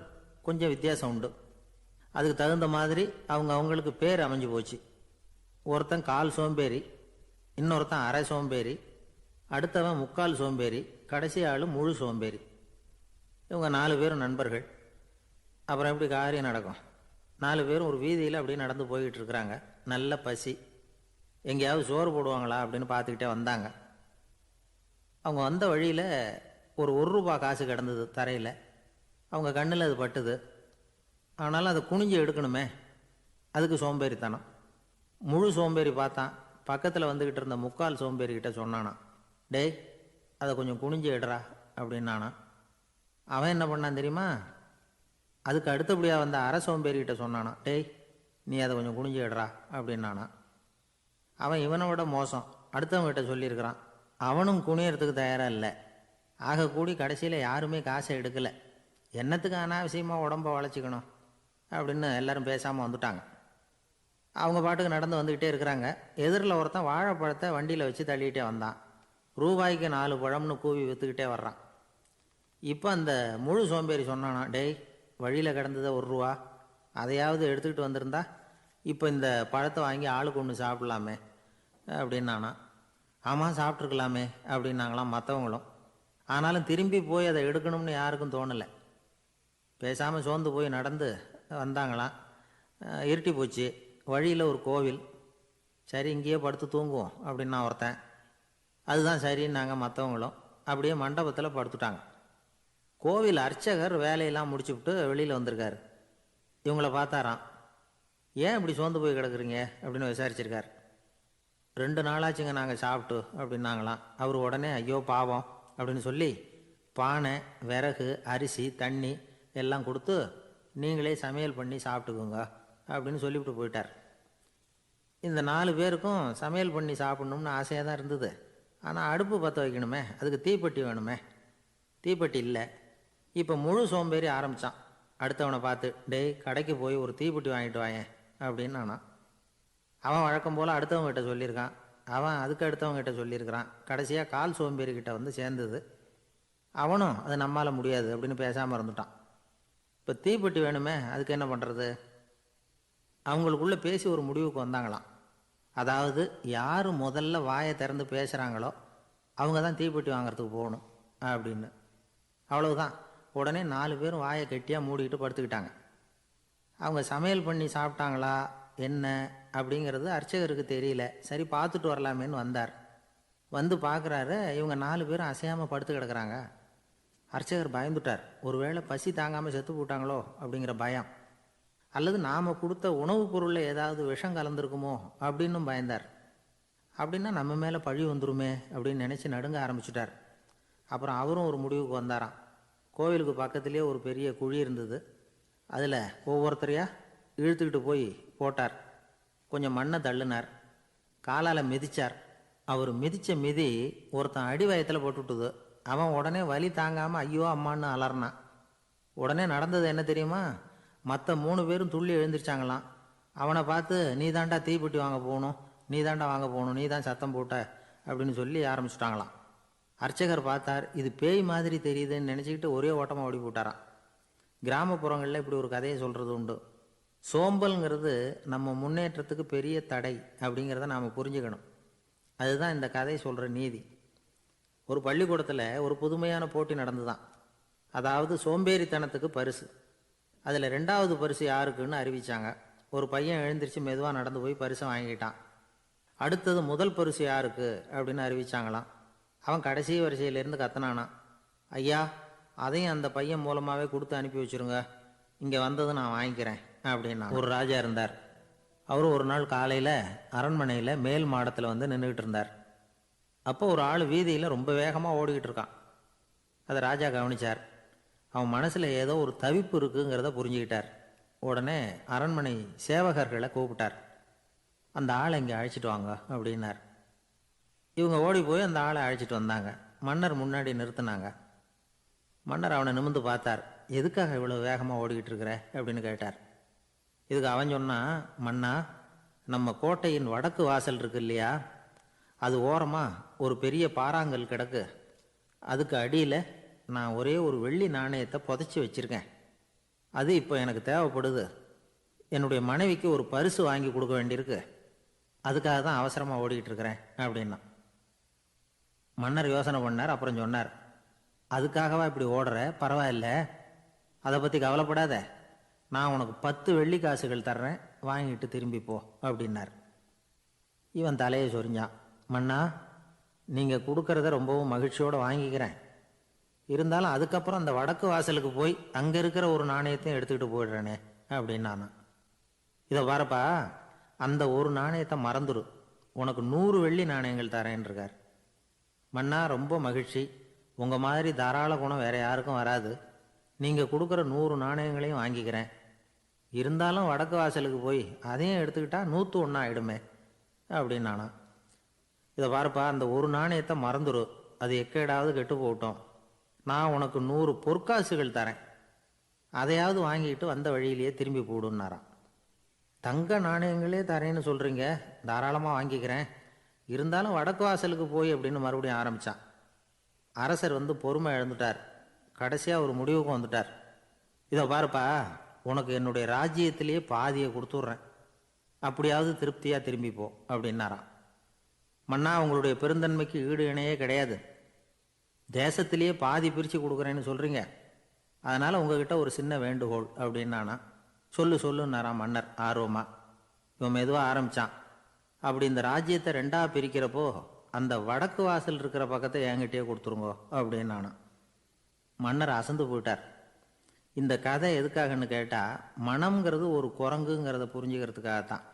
கொஞ்சம் வித்தியாசம் உண்டு. அதுக்கு தகுந்த மாதிரி அவங்களுக்கு பேர் அமைஞ்சு போச்சு. ஒருத்தன் கால் சோம்பேறி, இன்னொருத்தன் அரை சோம்பேறி, அடுத்தவன் முக்கால் சோம்பேறி, கடைசி ஆள் முழு சோம்பேறி. இவங்க 4 பேரும் நண்பர்கள். அப்புறம் எப்படி காரியம் நடக்கும்? 4 பேரும் ஒரு வீதியில் அப்படியே நடந்து போய்கிட்டு இருக்கிறாங்க. நல்ல பசி. எங்கேயாவது சோறு போடுவாங்களா அப்படின்னு பார்த்துக்கிட்டே வந்தாங்க. அவங்க வந்த வழியில் ஒரு ரூபா காசு கிடந்தது தரையில். அவங்க கண்ணில் அது பட்டுது. ஆனாலும் அதை குனிஞ்சு எடுக்கணுமே, அதுக்கு சோம்பேறித்தனம். முழு சோம்பேறி பார்த்தான். பக்கத்தில் வந்துக்கிட்டு இருந்த முக்கால் சோம்பேறிக்கிட்ட சொன்னானா, டேய் அதை கொஞ்சம் குனிஞ்சு எடுறா அப்படின்னானா. அவன் என்ன பண்ணான் தெரியுமா? அதுக்கு அடுத்தபடியாக வந்த அரை சோம்பேறிக்கிட்ட சொன்னானா, டேய் நீ அதை கொஞ்சம் குனிஞ்சு எடுறா அப்படின்னானா. அவன் இவனை விட மோசம், அடுத்தவங்கிட்ட சொல்லியிருக்கிறான். அவனும் குனியறதுக்கு தயாராக இல்லை. ஆக கூடி கடைசியில் யாருமே காசை எடுக்கலை. என்னத்துக்கு அனாவசியமாக உடம்ப வளைச்சிக்கணும் அப்படின்னு எல்லாரும் பேசாமல் வந்துட்டாங்க. அவங்க பாட்டுக்கு நடந்து வந்துக்கிட்டே இருக்கிறாங்க. எதிரில் ஒருத்தன் வாழைப்பழத்தை வண்டியில் வச்சு தள்ளிக்கிட்டே வந்தான். ரூபாய்க்கு 4 பழம்னு கூவி விற்றுக்கிட்டே வர்றான். இப்போ அந்த முழு சோம்பேறி சொன்னானா, டேய் வழியில் கிடந்ததை ரூபா, அதையாவது எடுத்துக்கிட்டு வந்திருந்தா இப்போ இந்த பழத்தை வாங்கி ஆளுக்கு ஒன்று சாப்பிடலாமே அப்படின்னானா. ஆமாம் சாப்பிட்ருக்கலாமே அப்படின்னாங்களாம் மற்றவங்களும். ஆனாலும் திரும்பி போய் அதை எடுக்கணும்னு யாருக்கும் தோணலை. பேசாமல் சோர்ந்து போய் நடந்து வந்தாங்களாம். இருட்டி போச்சு. வழியில் ஒரு கோவில். சரி இங்கேயே படுத்து தூங்குவோம் அப்படின்னா ஒருத்தன். அதுதான் சரின்னாங்க மற்றவங்களும். அப்படியே மண்டபத்தில் படுத்துட்டாங்க. கோவில் அர்ச்சகர் வேலையெல்லாம் முடிச்சுவிட்டு வெளியில் வந்திருக்காரு. இவங்கள பார்த்தாராம். ஏன் இப்படி சோர்ந்து போய் கிடக்குறீங்க அப்படின்னு விசாரிச்சிருக்கார். 2 நாளாச்சுங்க நாங்கள் சாப்பிட்டு அப்படின்னாங்களாம். அவர் உடனே ஐயோ பாவம் அப்படின்னு சொல்லி பானை, விறகு, அரிசி, தண்ணி எல்லாம் கொடுத்து நீங்களே சமையல் பண்ணி சாப்பிட்டுக்குங்க அப்படின்னு சொல்லிவிட்டு போயிட்டார். இந்த 4 பேருக்கும் சமையல் பண்ணி சாப்பிட்ணும்னு ஆசையாக தான் இருந்தது. ஆனால் அடுப்பு பற்ற வைக்கணுமே, அதுக்கு தீப்பெட்டி வேணுமே, தீப்பெட்டி இல்லை. இப்போ முழு சோம்பேறி ஆரம்பித்தான். அடுத்தவனை பார்த்து, டேய் கடைக்கு போய் ஒரு தீப்பெட்டி வாங்கிட்டு வாயேன் அப்படின்னு நானான். அவன் வழக்கம் போல் அடுத்தவங்ககிட்ட சொல்லியிருக்கான், அவன் அதுக்கு அடுத்தவங்ககிட்ட சொல்லியிருக்கிறான். கடைசியாக கால் சோம்பேறிக்கிட்ட வந்து சேர்ந்தது. அவனும் அது நம்மால் முடியாது அப்படின்னு பேசாமல் இருந்துட்டான். இப்போ தீப்பெட்டி வேணுமே, அதுக்கு என்ன பண்ணுறது? அவங்களுக்குள்ளே பேசி ஒரு முடிவுக்கு வந்தாங்களாம். அதாவது யார் முதல்ல வாயை திறந்து பேசுகிறாங்களோ அவங்க தான் தீப்பெட்டி வாங்கிறதுக்கு போகணும் அப்படின்னு. அவ்வளவுதான். உடனே 4 பேரும் வாயை கெட்டியாக மூடிக்கிட்டு படுத்துக்கிட்டாங்க. அவங்க சமையல் பண்ணி சாப்பிட்டாங்களா என்ன அப்படிங்கிறது அர்ச்சகருக்கு தெரியல. சரி பார்த்துட்டு வரலாமேன்னு வந்தார். வந்து பார்க்குறாரு, இவங்க 4 பேரும் அசையாமல் படுத்து கிடக்குறாங்க. அர்ச்சகர் பயந்துட்டார். ஒருவேளை பசி தாங்காமல் செத்து போட்டாங்களோ அப்படிங்கிற பயம், அல்லது நாம் கொடுத்த உணவுப் பொருளில் ஏதாவது விஷம் கலந்துருக்குமோ அப்படின்னும் பயந்தார். அப்படின்னா நம்ம மேலே பழி வந்துருமே அப்படின்னு நினச்சி நடுங்க ஆரம்பிச்சிட்டார். அப்புறம் அவரும் ஒரு முடிவுக்கு வந்தாராம். கோவிலுக்கு பக்கத்துலேயே ஒரு பெரிய குழி இருந்தது. அதில் ஒவ்வொருத்தரையாக இழுத்துக்கிட்டு போய் போட்டார். கொஞ்சம் மண்ணை தள்ளினார், காலால் மிதித்தார். அவர் மிதித்த மிதி ஒருத்தன் அடி வயத்தில் போட்டுவிட்டுது. அவன் உடனே வலி தாங்காமல் ஐயோ அம்மான்னு அலறினான். உடனே நடந்தது என்ன தெரியுமா? மற்ற 3 பேரும் துள்ளி எழுந்திரிச்சாங்களாம். அவனை பார்த்து, நீ தாண்டா தீப்பெட்டி வாங்க போகணும், நீ தாண்டா வாங்க போகணும், நீ தான் சத்தம் போட்ட அப்படின்னு சொல்லி ஆரம்பிச்சுட்டாங்களாம். அர்ச்சகர் பார்த்தார், இது பேய் மாதிரி தெரியுதுன்னு நினச்சிக்கிட்டு ஒரே ஓட்டமாக ஓடி போட்டாராம். கிராமப்புறங்களில் இப்படி ஒரு கதையை சொல்கிறது உண்டு. சோம்பல்ங்கிறது நம்ம முன்னேற்றத்துக்கு பெரிய தடை அப்படிங்கிறத நாம் புரிஞ்சுக்கணும். அதுதான் இந்த கதை சொல்கிற நீதி. ஒரு பள்ளிக்கூடத்தில் ஒரு புதுமையான போட்டி நடந்துதான். அதாவது சோம்பேறித்தனத்துக்கு பரிசு. அதில் 2வது பரிசு யாருக்குன்னு அறிவித்தாங்க. ஒரு பையன் எழுந்திரிச்சு மெதுவாக நடந்து போய் பரிசை வாங்கிட்டான். அடுத்தது முதல் பரிசு யாருக்கு அப்படின்னு அறிவித்தாங்களாம். அவன் கடைசி வரிசையிலேருந்து கத்தனானான், ஐயா அதையும் அந்த பையன் மூலமாகவே கொடுத்து அனுப்பி வச்சுருங்க, இங்கே வந்தது நான் வாங்கிக்கிறேன் அப்படின்னா. ஒரு ராஜா இருந்தார். அவர் ஒரு நாள் காலையில் அரண்மனையில் மேல் மாடத்தில் வந்து நின்றுக்கிட்டு இருந்தார். அப்போ ஒரு ஆள் வீதியில் ரொம்ப வேகமாக ஓடிக்கிட்டு இருக்கான். அதை ராஜா கவனித்தார். அவன் மனசில் ஏதோ ஒரு தவிப்பு இருக்குங்கிறத புரிஞ்சுக்கிட்டார். உடனே அரண்மனை சேவகர்களை கூப்பிட்டார். அந்த ஆளை இங்கே அழைச்சிட்டு வாங்க அப்படின்னார். இவங்க ஓடி போய் அந்த ஆளை அழைச்சிட்டு வந்தாங்க. மன்னர் முன்னாடி நிறுத்தினாங்க. மன்னர் அவனை நிமிர்ந்து பார்த்தார். எதுக்காக இவ்வளோ வேகமாக ஓடிக்கிட்டு இருக்கிற அப்படின்னு கேட்டார். இதுக்கு அவன் சொன்னான், மன்னா, நம்ம கோட்டையின் வடக்கு வாசல் இருக்கு இல்லையா, அது ஓரமாக ஒரு பெரிய பாறாங்கல் கிடக்கு. அதுக்கு அடியில் நான் ஒரே ஒரு வெள்ளி நாணயத்தை புதைச்சி வச்சுருக்கேன். அது இப்போ எனக்கு தேவைப்படுது. என்னுடைய மனைவிக்கு ஒரு பரிசு வாங்கி கொடுக்க வேண்டியிருக்கு. அதுக்காக தான் அவசரமாக ஓடிக்கிட்டு இருக்கிறேன் அப்படின்னா. மன்னர் யோசனை பண்ணார். அப்புறம் சொன்னார், அதுக்காகவா இப்படி ஓடுற? பரவாயில்ல, அதை பற்றி கவலைப்படாத. நான் உனக்கு 10 வெள்ளி காசுகள் தர்றேன், வாங்கிட்டு திரும்பி போ அப்படின்னார். இவன் தலையை சொரிஞ்சான். மன்னா, நீங்கள் கொடுக்கறத ரொம்பவும் மகிழ்ச்சியோடு வாங்கிக்கிறேன். இருந்தாலும் அதுக்கப்புறம் அந்த வடக்கு வாசலுக்கு போய் அங்கே இருக்கிற ஒரு நாணயத்தையும் எடுத்துக்கிட்டு போயிடுறேனே அப்படின்னு நான். இதை பாருப்பா, அந்த ஒரு நாணயத்தை மறந்துடு, உனக்கு 100 வெள்ளி நாணயங்கள் தரேன் இருக்கார். மன்னா, ரொம்ப மகிழ்ச்சி. உங்கள் மாதிரி தாராள குணம் வேற யாருக்கும் வராது. நீங்கள் கொடுக்குற 100 நாணயங்களையும் வாங்கிக்கிறேன். இருந்தாலும் வடக்கு வாசலுக்கு போய் அதையும் எடுத்துக்கிட்டா 101 ஆகிடுமே அப்படின்னு நானா. இதை பாருப்பா, அந்த ஒரு நாணயத்தை மறந்துடு, அது எக்கேடாவது கெட்டு போகட்டும். நான் உனக்கு 100 பொற்காசுகள் தரேன், அதையாவது வாங்கிட்டு வந்த வழியிலேயே திரும்பி போடுன்னாராம். தங்க நாணயங்களே தரேன்னு சொல்கிறீங்க, தாராளமாக வாங்கிக்கிறேன். இருந்தாலும் வடக்கு வாசலுக்கு போய் அப்படின்னு மறுபடியும் ஆரம்பித்தான். அரசர் வந்து பொறுமை இழந்துட்டார். கடைசியாக ஒரு முடிவுக்கு வந்துட்டார். இதை பாருப்பா, உனக்கு என்னுடைய ராஜ்யத்திலேயே பாதியை கொடுத்துட்றேன், அப்படியாவது திருப்தியாக திரும்பி போ அப்படின்னாராம். மன்னா, உங்களுடைய பெருந்தன்மைக்கு ஈடு இணையே கிடையாது. தேசத்திலேயே பாதி பிரித்து கொடுக்குறேன்னு சொல்கிறீங்க, அதனால் உங்ககிட்ட ஒரு சின்ன வேண்டுகோள் அப்படின்னானா. சொல்லுன்னாராம் மன்னர் ஆர்வமாக. இவன் மெதுவாக ஆரம்பித்தான். அப்படி இந்த ராஜ்யத்தை 2ஆக பிரிக்கிறப்போ அந்த வடக்கு வாசல் இருக்கிற பக்கத்தை என்கிட்டயே கொடுத்துருங்கோ அப்படின்னானா. மன்னர் அசந்து போயிட்டார். இந்த கதை எதுக்காகன்னு கேட்டால், மனம்ங்கிறது ஒரு குரங்குங்கிறத புரிஞ்சுக்கிறதுக்காகத்தான்.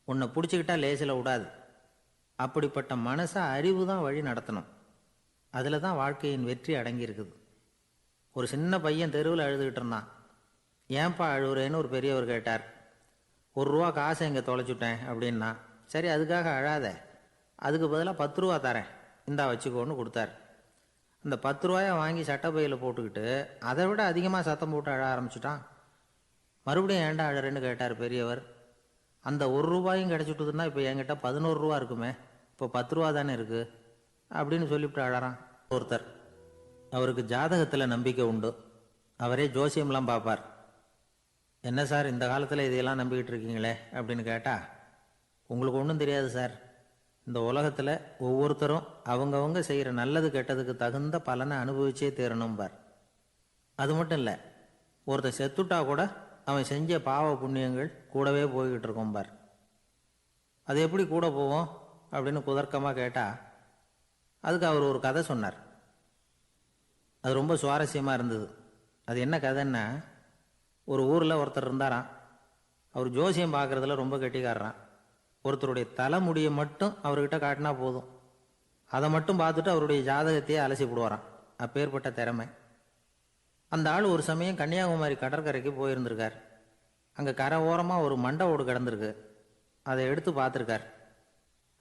உன்னை பிடிச்சிக்கிட்டா லேசில் விடாது. அப்படிப்பட்ட மனசை அறிவு தான் வழி நடத்தணும். அதில் தான் வாழ்க்கையின் வெற்றி அடங்கியிருக்குது. ஒரு சின்ன பையன் தெருவில் அழுதுகிட்டு இருந்தான். ஏன்பா அழுகுறேன்னு ஒரு பெரியவர் கேட்டார். ₹1 காசை இங்கே தொலைச்சுட்டேன் அப்படின்னா. சரி, அதுக்காக அழாத, அதுக்கு பதிலாக 10 ரூபா தரேன், இந்தா வச்சுக்கோன்னு கொடுத்தார். அந்த 10 ரூபாயை வாங்கி சட்டப்பையில் போட்டுக்கிட்டு அதை விட அதிகமாக சத்தம் போட்டு அழ ஆரம்பிச்சிட்டான். மறுபடியும் ஏன்டா அழறேன்னு கேட்டார் பெரியவர். அந்த 1 ரூபாயும் கிடச்சிட்டுதுன்னா இப்போ என்கிட்ட 11 ரூபா இருக்குமே, இப்போ 10 ரூபா தானே இருக்குது அப்படின்னு சொல்லிவிட்டு அழறான் ஒருத்தர். அவருக்கு ஜாதகத்தில் நம்பிக்கை உண்டு. அவரே ஜோசியம்லாம் பார்ப்பார். என்ன சார் இந்த காலத்தில் இதையெல்லாம் நம்பிக்கிட்டு இருக்கீங்களே அப்படின்னு கேட்டால், உங்களுக்கு ஒன்றும் தெரியாது சார், இந்த உலகத்தில் ஒவ்வொருத்தரும் அவங்கவங்க செய்கிற நல்லது கெட்டதுக்கு தகுந்த பலனை அனுபவிச்சே தீரணும்பார். அது மட்டும் இல்லை, ஒருத்தர் செத்துட்டா கூட அவன் செஞ்ச பாவ புண்ணியங்கள் கூடவே போய்கிட்டு இருக்கோம்பார். அது எப்படி கூட போவோம் அப்படின்னு குதர்க்கமாக கேட்டால், அதுக்கு அவர் ஒரு கதை சொன்னார். அது ரொம்ப சுவாரஸ்யமாக இருந்தது. அது என்ன கதைன்னா, ஒரு ஊரில் ஒருத்தர் இருந்தாராம். அவர் ஜோசியம் பார்க்குறதுல ரொம்ப கெட்டிக்காரரான். ஒருத்தருடைய தலைமுடியை மட்டும் அவர்கிட்ட காட்டினா போதும், அதை மட்டும் பார்த்துட்டு அவருடைய ஜாதகத்தையே அலசி போடுவாராம். அப்பேற்பட்ட திறமை. அந்த ஆள் ஒரு சமயம் கன்னியாகுமரி கடற்கரைக்கு போயிருந்திருக்கார். அங்கே கரை ஓரமாக ஒரு மண்டை ஓடு கிடந்திருக்கு. அதை எடுத்து பார்த்துருக்கார்.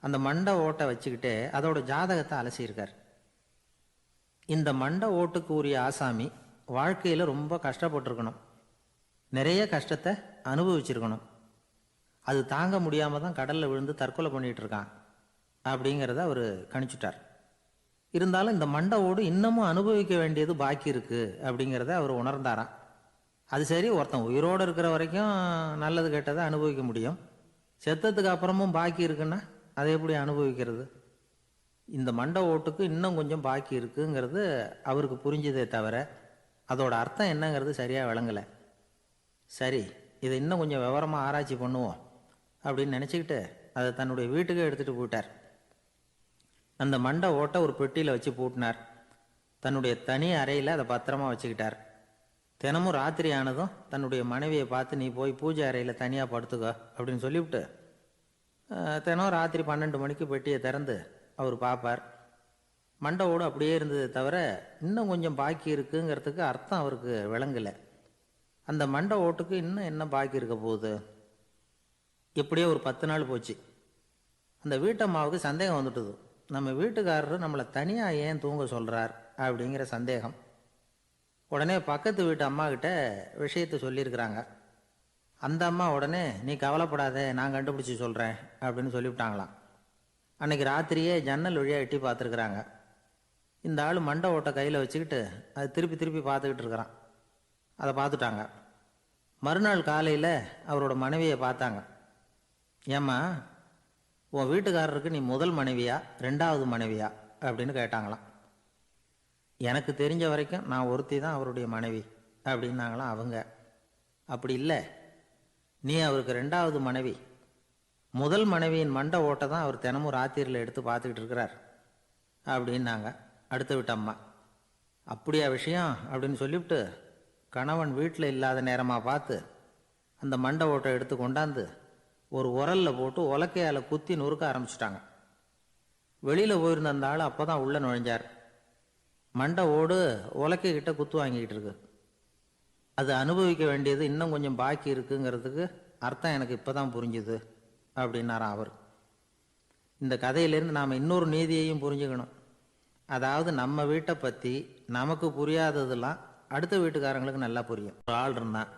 அந்த மண்டை ஓட்டை வச்சுக்கிட்டே அதோட ஜாதகத்தை அலசியிருக்கார். இந்த மண்டை ஓட்டுக்கு உரிய ஆசாமி வாழ்க்கையில் ரொம்ப கஷ்டப்பட்டிருக்கணும், நிறைய கஷ்டத்தை அனுபவிச்சிருக்கணும். அது தாங்க முடியாமல் தான் கடலில் விழுந்து தற்கொலை பண்ணிகிட்டு இருக்கான் அப்படிங்கிறத அவர் கணிச்சுட்டார். இருந்தாலும் இந்த மண்டை ஓடு இன்னமும் அனுபவிக்க வேண்டியது பாக்கி இருக்குது அப்படிங்கிறத அவர் உணர்ந்தாராம். அது சரி, ஒருத்தன் உயிரோடு இருக்கிற வரைக்கும் நல்லது கெட்டதை அனுபவிக்க முடியும், செத்ததுக்கு அப்புறமும் பாக்கி இருக்குன்னா அதை எப்படி அனுபவிக்கிறது? இந்த மண்டை ஓட்டுக்கு இன்னும் கொஞ்சம் பாக்கி இருக்குங்கிறது அவருக்கு புரிஞ்சதே தவிர அதோட அர்த்தம் என்னங்கிறது சரியாக விளங்கலை. சரி, இதை இன்னும் கொஞ்சம் விவரமாக ஆராய்ச்சி பண்ணுவோம் அப்படின்னு நினச்சிக்கிட்டு அதை தன்னுடைய வீட்டுக்கே எடுத்துகிட்டு போயிட்டார். அந்த மண்டை ஓட்டை ஒரு பெட்டியில் வச்சு பூட்டினார். தன்னுடைய தனி அறையில் அதை பத்திரமா வச்சுக்கிட்டார். தினமும் ராத்திரி ஆனதும் தன்னுடைய மனைவியை பார்த்து, நீ போய் பூஜை அறையில் தனியாக படுத்துக்கோ அப்படின்னு சொல்லிவிட்டு தினம் ராத்திரி 12 மணிக்கு பெட்டியை திறந்து அவர் பார்ப்பார். மண்டை ஓடு அப்படியே இருந்தது தவிர இன்னும் கொஞ்சம் பாக்கி இருக்குங்கிறதுக்கு அர்த்தம் அவருக்கு விளங்கலை. அந்த மண்டை ஓட்டுக்கு இன்னும் என்ன பாக்கி இருக்க போகுது? எப்படியோ ஒரு 10 நாள் போச்சு. அந்த வீட்டம்மாவுக்கு சந்தேகம் வந்துட்டுது. நம்ம வீட்டுக்காரரு நம்மளை தனியாக ஏன் தூங்க சொல்கிறார் அப்படிங்கிற சந்தேகம். உடனே பக்கத்து வீட்டு அம்மா கிட்ட விஷயத்தை சொல்லியிருக்கிறாங்க. அந்த அம்மா உடனே, நீ கவலைப்படாத, நான் கண்டுபிடிச்சி சொல்கிறேன் அப்படின்னு சொல்லிவிட்டாங்களாம். அன்னைக்கு ராத்திரியே ஜன்னல் வழியாக எட்டி பார்த்துருக்குறாங்க. இந்த ஆள் மண்டை ஓட்டை கையில் வச்சுக்கிட்டு அது திருப்பி திருப்பி பார்த்துக்கிட்டு இருக்கிறான். அதை பார்த்துட்டாங்க. மறுநாள் காலையில் அவரோட மனைவியை பார்த்தாங்க. ஏம்மா, உன் வீட்டுக்காரருக்கு நீ முதல் மனைவியா 2வது மனைவியா அப்படின்னு கேட்டாங்களாம். எனக்கு தெரிஞ்ச வரைக்கும் நான் ஒருத்தி தான் அவருடைய மனைவி அப்படின்னாங்களாம் அவங்க. அப்படி இல்லை, நீ அவருக்கு 2வது மனைவி. முதல் மனைவியின் மண்டை ஓட்டை தான் அவர் தினமும் ராத்திரியில் எடுத்து பார்த்துக்கிட்டு இருக்கிறார் அப்படின்னாங்க அடுத்த வீட்டு அம்மா. அப்படியா விஷயம் அப்படின்னு சொல்லிவிட்டு கணவன் வீட்டில் இல்லாத நேரமாக பார்த்து அந்த மண்டை ஓட்டை எடுத்து கொண்டாந்து ஒரு உரலில் போட்டு உலக்கையால் குத்தி நொறுக்க ஆரம்பிச்சிட்டாங்க. வெளியில் போயிருந்த அந்த ஆள் அப்போ தான் உள்ளே நுழைஞ்சார். மண்டை ஓடு உலக்கைக்கிட்ட குத்து வாங்கிக்கிட்டு இருக்கு. அது அனுபவிக்க வேண்டியது இன்னும் கொஞ்சம் பாக்கி இருக்குங்கிறதுக்கு அர்த்தம் எனக்கு இப்போ தான் புரிஞ்சுது அப்படின்னாராம் அவர். இந்த கதையிலேருந்து நாம் இன்னொரு நீதியையும் புரிஞ்சுக்கணும். அதாவது நம்ம வீட்டை பற்றி நமக்கு புரியாததெல்லாம் அடுத்த வீட்டுக்காரங்களுக்கு நல்லா புரியும். ஒரு ஆள் இருந்தான்.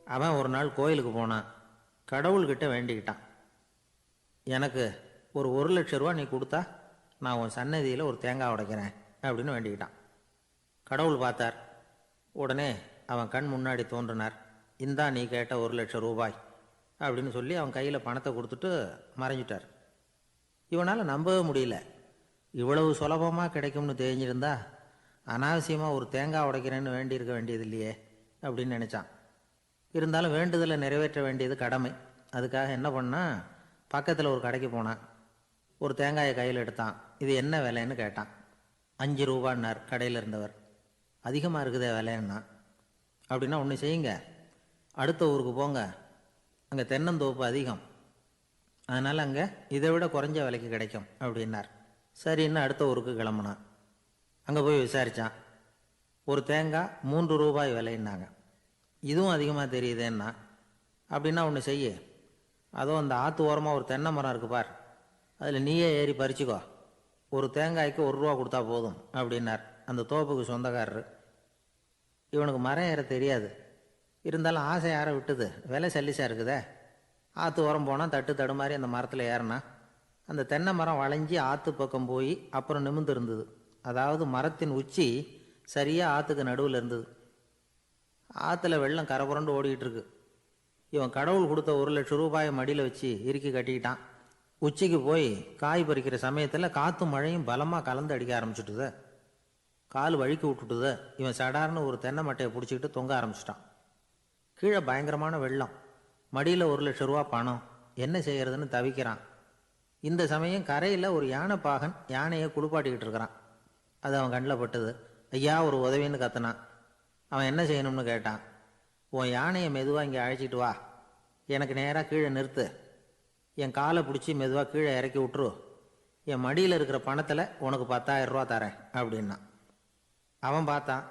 அவன் ஒரு நாள் கோயிலுக்கு போனான். கடவுள்கிட்ட வேண்டிக்கிட்டான், எனக்கு ஒரு 1,00,000 ரூபா நீ கொடுத்தா நான் உன் சன்னதியில் ஒரு தேங்காய் உடைக்கிறேன் அப்படின்னு வேண்டிக்கிட்டான். கடவுள் பார்த்தார். உடனே அவன் கண் முன்னாடி தோன்றினார். இந்தா நீ கேட்ட 1,00,000 ரூபாய் அப்படின்னு சொல்லி அவன் கையில் பணத்தை கொடுத்துட்டு மறைஞ்சிட்டார். இவனால் நம்பவே முடியல. இவ்வளவு சுலபமாக கிடைக்கும்னு தெரிஞ்சிருந்தா அனாவசியமாக ஒரு தேங்காய் உடைக்கிறேன்னு வேண்டியிருக்க வேண்டியது இல்லையே அப்படின்னு நினச்சான். இருந்தாலும் வேண்டுதலை நிறைவேற்ற வேண்டியது கடமை. அதுக்காக என்ன பண்ணான், பக்கத்தில் ஒரு கடைக்கு போனான். ஒரு தேங்காயை கையில் எடுத்தான். இது என்ன விலைன்னு கேட்டான். 5 ரூபான்னார் கடையில் இருந்தவர். அதிகமாக இருக்குதே விலைன்னா. அப்படின்னா ஒன்று செய்யுங்க, அடுத்த ஊருக்கு போங்க, அங்கே தென்னந்தோப்பு அதிகம், அதனால் அங்கே இதை விட குறைஞ்ச விலைக்கு கிடைக்கும் அப்படின்னார். சரின்னு அடுத்த ஊருக்கு கிளம்புனான். அங்கே போய் விசாரித்தான். ஒரு தேங்காய் 3 ரூபாய் விலைன்னாங்க. இதுவும் அதிகமாக தெரியுதேன்னா. அப்படின்னா ஒன்று செய்ய, அதோ அந்த ஆற்று ஓரமாக ஒரு தென்னை மரம் இருக்கு பார், அதில் நீயே ஏறி பறிச்சுக்கோ, ஒரு தேங்காய்க்கு 1 ரூபா கொடுத்தா போதும் அப்படின்னார் அந்த தோப்புக்கு சொந்தக்காரரு. இவனுக்கு மரம் ஏற தெரியாது, இருந்தாலும் ஆசை யாரை விட்டுது, விலை சல்லிசாக இருக்குதே. ஆற்று உரம் போனால் தட்டு தடுமாறி அந்த மரத்தில் ஏறினா அந்த தென்னை மரம் வளைஞ்சி ஆற்று பக்கம் போய் அப்புறம் நிமிர்ந்து இருந்தது. அதாவது மரத்தின் உச்சி சரியாக ஆற்றுக்கு நடுவில் இருந்தது. ஆற்றுல வெள்ளம் கரைபுரண்டு ஓடிக்கிட்டு இருக்கு. இவன் கடவுள் கொடுத்த 1,00,000 ரூபாயை மடியில் வச்சு இறுக்கி கட்டிக்கிட்டான். உச்சிக்கு போய் காய் பறிக்கிற சமயத்தில் காற்றும் மழையும் பலமாக கலந்து அடிக்க ஆரம்பிச்சுட்டுது. கால் வழுக்கி விட்டுட்டுது. இவன் சடார்னு ஒரு தென்னை மட்டையை பிடிச்சிக்கிட்டு தொங்க ஆரம்பிச்சிட்டான். கீழே பயங்கரமான வெள்ளம், மடியில் 1,00,000 ரூபா பணம், என்ன செய்யறதுன்னு தவிக்கிறான். இந்த சமயம் கரையில் ஒரு யானை பாகன் யானையை குளிப்பாட்டிக்கிட்டு இருக்கிறான். அது அவன் கண்ணில் பட்டது. ஐயா ஒரு உதவின்னு கத்துனான். அவன் என்ன செய்யணும்னு கேட்டான். உன் யானையை மெதுவாக இங்கே அழைச்சிட்டு வா, எனக்கு நேராக கீழே நிறுத்து, என் காலை பிடிச்சி மெதுவாக கீழே இறக்கி விட்டுரு, என் மடியில் இருக்கிற பணத்தில் உனக்கு 10,000 ரூபா தரேன் அப்படின்னா. அவன் பார்த்தான்,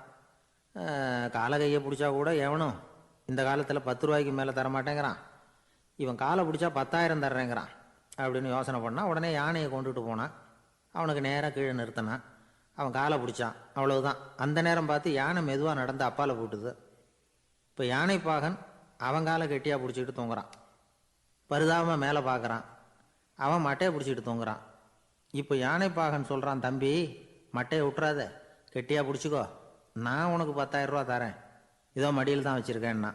காலை கையை பிடிச்சா கூட எவனும் இந்த காலத்தில் 10 ரூபாய்க்கு மேலே தரமாட்டேங்கிறான், இவன் காலை பிடிச்சா 10,000 தர்றேங்கிறான் அப்படின்னு யோசனை பண்ணான். உடனே யானையை கொண்டுட்டு போனான். அவனுக்கு நேராக கீழே நிறுத்தினான். அவன் காலை பிடிச்சான். அவ்வளவுதான். அந்த நேரம் பார்த்து யானை மெதுவாக நடந்து அப்பால் போட்டுது. இப்போ யானை பாகன் அவன் காலை கெட்டியாக பிடிச்சிக்கிட்டு தூங்குறான். பரிதாபமாக மேலே பார்க்குறான். அவன் மட்டையை பிடிச்சிக்கிட்டு தூங்குறான். இப்போ யானை பாகன் சொல்கிறான், தம்பி மட்டையை விட்டுறாத, கெட்டியாக பிடிச்சிக்கோ, நான் உனக்கு 10,000 ரூபா தரேன், இதோ மடியில் தான் வச்சுருக்கேன்னா.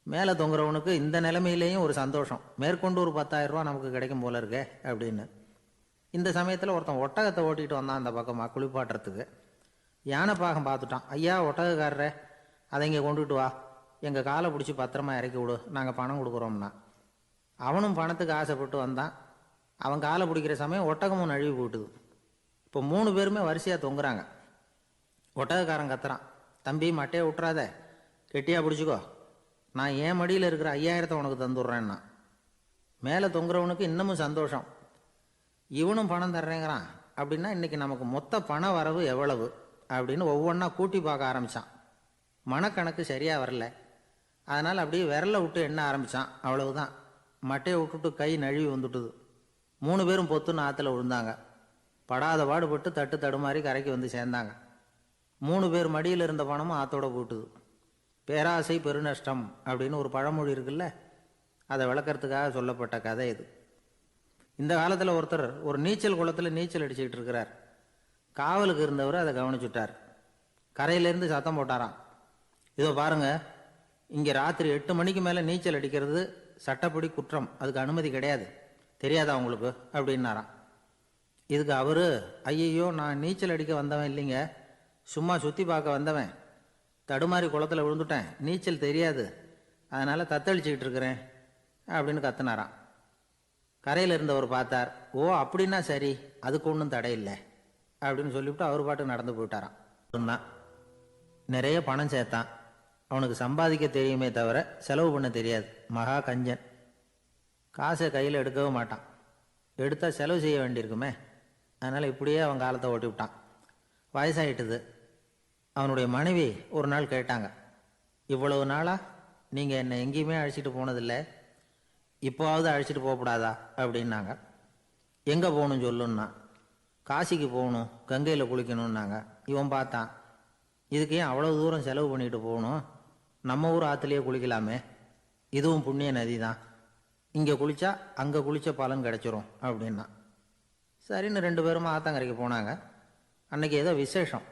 மேலே தொங்குறவனுக்கு இந்த நிலைமையிலேயும் ஒரு சந்தோஷம், மேற்கொண்டு ஒரு 10,000 ரூபா நமக்கு கிடைக்கும் போல இருக்கே அப்படின்னு. இந்த சமயத்தில் ஒருத்தன் ஒட்டகத்தை ஓட்டிகிட்டு வந்தான் அந்த பக்கமாக குளிப்பாட்டுறதுக்கு. யானை பாகம் பார்த்துட்டான். ஐயா ஒட்டகக்காரரே, அதை இங்கே கொண்டுகிட்டு வா, எங்கள் காலை பிடிச்சி பத்திரமா இறக்கி விடு, நாங்கள் பணம் கொடுக்குறோம்னா. அவனும் பணத்துக்கு ஆசைப்பட்டு வந்தான். அவன் காலை பிடிக்கிற சமயம் ஒட்டகமும் நழுவி போட்டுது. இப்போ 3 பேருமே வரிசையாக தொங்குறாங்க. ஒட்டகக்காரன் கத்துறான், தம்பி மட்டையை விட்டுறாத, கெட்டியாக பிடிச்சிக்கோ, நான் என் மடியில் இருக்கிற 5,000 உனக்கு தந்துடுறேன்னா. மேலே தொங்குறவனுக்கு இன்னமும் சந்தோஷம், இவனும் பணம் தர்றேங்கிறான் அப்படின்னா இன்னைக்கு நமக்கு மொத்த பண வரவு எவ்வளவு அப்படின்னு ஒவ்வொன்றா கூட்டி பார்க்க ஆரம்பித்தான். மனக்கணக்கு சரியாக வரல. அதனால் அப்படியே விரலை விட்டு எண்ண ஆரம்பித்தான். அவ்வளவுதான், மட்டையை விட்டுட்டு கை நழுவி வந்துட்டுது. 3 பேரும் பொத்துன்னு ஆற்றுல விழுந்தாங்க. படாத பாடுபட்டு தட்டு தடுமாறி கரைக்கு வந்து சேர்ந்தாங்க. 3 பேர் மடியில் இருந்த பணமும் ஆற்றோட போட்டுது. பேராசை பெருநஷ்டம் அப்படின்னு ஒரு பழமொழி இருக்குல்ல, அதை விளக்கறதுக்காக சொல்லப்பட்ட கதை இது. இந்த காலத்தில் ஒருத்தர் ஒரு நீச்சல் குளத்தில் நீச்சல் அடிச்சுக்கிட்டு இருக்கிறார். காவலுக்கு இருந்தவர் அதை கவனிச்சுட்டார். கரையிலேருந்து சத்தம் போட்டாராம், இதோ பாருங்க, இங்கே ராத்திரி 8 மணிக்கு மேலே நீச்சல் அடிக்கிறது சட்டப்படி குற்றம், அதுக்கு அனுமதி கிடையாது, தெரியாதா உங்களுக்கு அப்படின்னாராம். இதுக்கு அவரு, ஐயையோ நான் நீச்சல் அடிக்க வந்தவன் இல்லைங்க, சும்மா சுற்றி பார்க்க வந்தவன், தடுமாறி குளத்தில் விழுந்துட்டேன், நீச்சல் தெரியாது, அதனால் தத்தளிச்சுக்கிட்டு இருக்கிறேன் அப்படின்னு கத்துனாராம். கரையில் இருந்தவர் பார்த்தார். ஓ அப்படின்னா சரி, அதுக்கு ஒன்றும் தடை இல்லை அப்படின்னு சொல்லிவிட்டு அவர் பாட்டு நடந்து போயிட்டாராம். தான் நிறைய பணம் சேர்த்தான். அவனுக்கு சம்பாதிக்க தெரியுமே தவிர செலவு பண்ண தெரியாது. மகா கஞ்சன். காசை கையில் எடுக்கவே மாட்டான். எடுத்தால் செலவு செய்ய வேண்டியிருக்குமே, அதனால் இப்படியே அவன் காலத்தை ஓட்டி விட்டான். வயசாகிட்டுது. அவனுடைய மனைவி ஒரு நாள் கேட்டாங்க, இவ்வளவு நாளாக நீங்கள் என்னை எங்கேயுமே அழைச்சிட்டு போனதில்லை, இப்போவாவது அழைச்சிட்டு போகக்கூடாதா அப்படின்னாங்க. எங்கே போகணும் சொல்லுன்னா. காசிக்கு போகணும், கங்கையில் குளிக்கணும்னாங்க. இவன் பார்த்தான், இதுக்கு ஏன் அவ்வளோ தூரம் செலவு பண்ணிட்டு போகணும், நம்ம ஊர் ஆற்றுலேயே குளிக்கலாமே, இதுவும் புண்ணிய நதி தான், இங்கே குளித்தா அங்கே குளித்த பலன் கிடச்சிரும் அப்படின்னா. சரின்னு 2 பேரும் ஆத்தங்கரைக்கு போனாங்க. அன்றைக்கி ஏதோ விசேஷம்,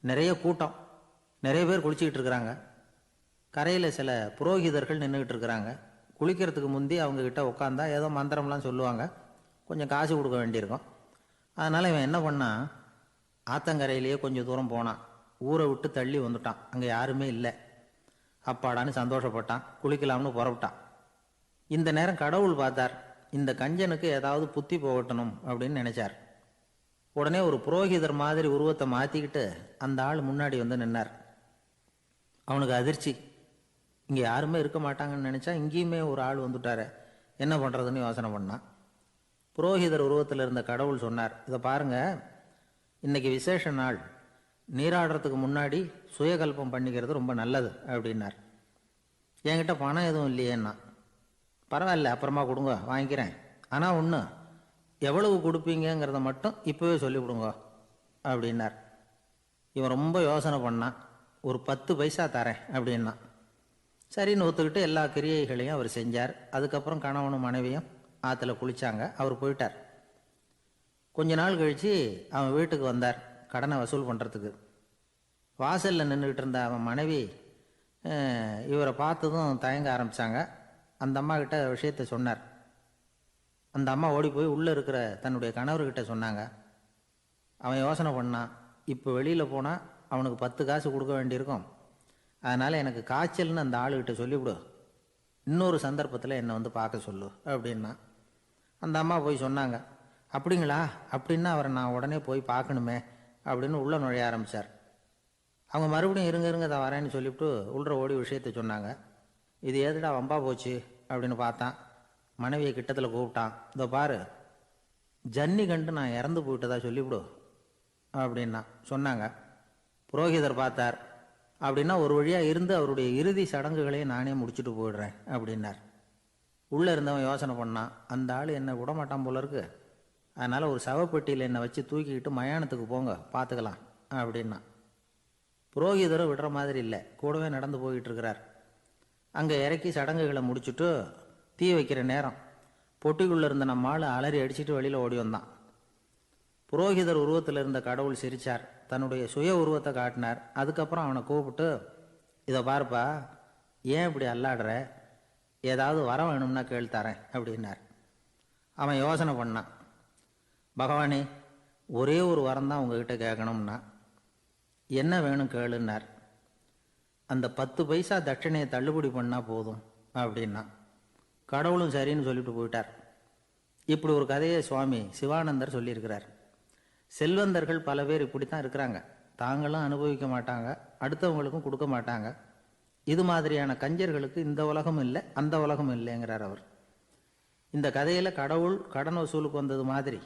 நிறைய கூட்டம், நிறைய பேர் குளிச்சுக்கிட்டு இருக்கிறாங்க. கரையில் சில புரோகிதர்கள் நின்றுக்கிட்டு இருக்கிறாங்க. குளிக்கிறதுக்கு முந்தி அவங்கக்கிட்ட உட்காந்தா ஏதோ மந்திரம்லாம் சொல்லுவாங்க, கொஞ்சம் காசு கொடுக்க வேண்டியிருக்கும். அதனால் இவன் என்ன பண்ணான், ஆத்தங்கரையிலேயே கொஞ்சம் தூரம் போனான். ஊரை விட்டு தள்ளி வந்துட்டான். அங்கே யாருமே இல்லை. அப்பாடான்னு சந்தோஷப்பட்டான். குளிக்கலாம்னு புறப்பட்டான். இந்த நேரம் கடவுள் பார்த்தார், இந்த கஞ்சனுக்கு ஏதாவது புத்தி போகட்டணும் அப்படின்னு நினைச்சார். உடனே ஒரு புரோகிதர் மாதிரி உருவத்தை மாற்றிக்கிட்டு அந்த ஆள் முன்னாடி வந்து நின்னார். அவனுக்கு அதிர்ச்சி, இங்கே யாருமே இருக்க மாட்டாங்கன்னு நினச்சா இங்கேயுமே ஒரு ஆள் வந்துட்டார, என்ன பண்ணுறதுன்னு யோசனை பண்ணான். புரோகிதர் உருவத்தில் இருந்த கடவுள் சொன்னார், இதை பாருங்க, இன்னைக்கு விசேஷ நாள், நீராடுறதுக்கு முன்னாடி சுயகல்பம் பண்ணிக்கிறது ரொம்ப நல்லது அப்படின்னார். என்கிட்ட பணம் எதுவும் இல்லையேன்னா. பரவாயில்ல, அப்புறமா கொடுங்க, வாங்கிக்கிறேன், ஆனால் ஒன்று, எவ்வளவு கொடுப்பீங்கிறத மட்டும் இப்போவே சொல்லிவிடுங்க அப்படின்னார். இவன் ரொம்ப யோசனை பண்ணான். ஒரு 10 பைசா தரேன் அப்படின்னா. சரின்னு ஒத்துக்கிட்டு எல்லா கிரியைகளையும் அவர் செஞ்சார். அதுக்கப்புறம் கணவனும் மனைவியும் ஆற்றுல குளிச்சாங்க. அவர் போயிட்டார். கொஞ்ச நாள் கழித்து அவன் வீட்டுக்கு வந்தார் கடனை வசூல் பண்ணுறதுக்கு. வாசலில் நின்றுக்கிட்டு இருந்த அவன் மனைவி இவரை பார்த்ததும் தயங்க ஆரம்பித்தாங்க. அந்த அம்மா கிட்ட விஷயத்த சொன்னார். அந்த அம்மா ஓடி போய் உள்ளே இருக்கிற தன்னுடைய கணவர்கிட்ட சொன்னாங்க. அவன் யோசனை பண்ணான், இப்போ வெளியில் போனால் அவனுக்கு 10 காசு கொடுக்க வேண்டியிருக்கும். அதனால் எனக்கு காய்ச்சல்னு அந்த ஆளுகிட்ட சொல்லிவிடு, இன்னொரு சந்தர்ப்பத்தில் என்னை வந்து பார்க்க சொல்லு அப்படின்னா. அந்த அம்மா போய் சொன்னாங்க. அப்படிங்களா, அப்படின்னா அவரை நான் உடனே போய் பார்க்கணுமே அப்படின்னு உள்ளே நுழைய ஆரம்பித்தார். அவங்க மறுபடியும் இருங்க தான் வரேன்னு சொல்லிவிட்டு உள்ள ஓடி விஷயத்த சொன்னாங்க. இது ஏதுடா வம்பா போச்சு அப்படின்னு பார்த்தான். மனைவியை கிட்டத்தில் கூப்பிட்டான். இதோ பாரு, ஜன்னி கண்டு நான் இறந்து போயிட்டதா சொல்லிவிடு அப்படின்னா சொன்னாங்க. புரோகிதர் பார்த்தார். அப்படின்னா ஒரு வழியாக இருந்து அவருடைய இறுதி சடங்குகளையும் நானே முடிச்சுட்டு போயிடுறேன் அப்படின்னார். உள்ளே இருந்தவன் யோசனை பண்ணான், அந்த ஆள் என்னை விடமாட்டான் போல இருக்கு, அதனால் ஒரு சவப்பெட்டியில் என்னை வச்சு தூக்கிக்கிட்டு மயானத்துக்கு போங்க பார்த்துக்கலாம் அப்படின்னா. புரோகிதரும் விடுற மாதிரி இல்லை, கூடவே நடந்து போயிட்டு இருக்கிறார். அங்கே இறக்கி சடங்குகளை முடிச்சுட்டு தீ வைக்கிற நேரம் பொட்டிக்குள்ளே இருந்த நம்ம ஆள் அலறி அடிச்சுட்டு வெளியில் ஓடி வந்தான். புரோகிதர் உருவத்தில் இருந்த கடவுள் சிரித்தார். தன்னுடைய சுய உருவத்தை காட்டினார். அதுக்கப்புறம் அவனை கூப்பிட்டு, இதை பார்ப்பா, ஏன் இப்படி அல்லாடுற, ஏதாவது வர வேணும்னா கேள்தரேன் அப்படின்னார். அவன் யோசனை பண்ணான். பகவானே, ஒரே ஒரு வரம் தான் உங்ககிட்ட கேட்கணும்னா. என்ன வேணும் கேளுன்னார். அந்த 10 பைசா தட்சணையை தள்ளுபடி பண்ணால் போதும் அப்படின்னா. கடவுளும் சரின்னு சொல்லிட்டு போயிட்டார். இப்படி ஒரு கதையை சுவாமி சிவானந்தர் சொல்லியிருக்கிறார். செல்வந்தர்கள் பல பேர் இப்படித்தான் இருக்கிறாங்க. தாங்களும் அனுபவிக்க மாட்டாங்க, அடுத்தவங்களுக்கும் கொடுக்க மாட்டாங்க. இது மாதிரியான கஞ்சர்களுக்கு இந்த உலகம் இல்லை, அந்த உலகம் இல்லைங்கிறார் அவர். இந்த கதையில் கடவுள் கடன் வசூலுக்கு வந்தது மாதிரி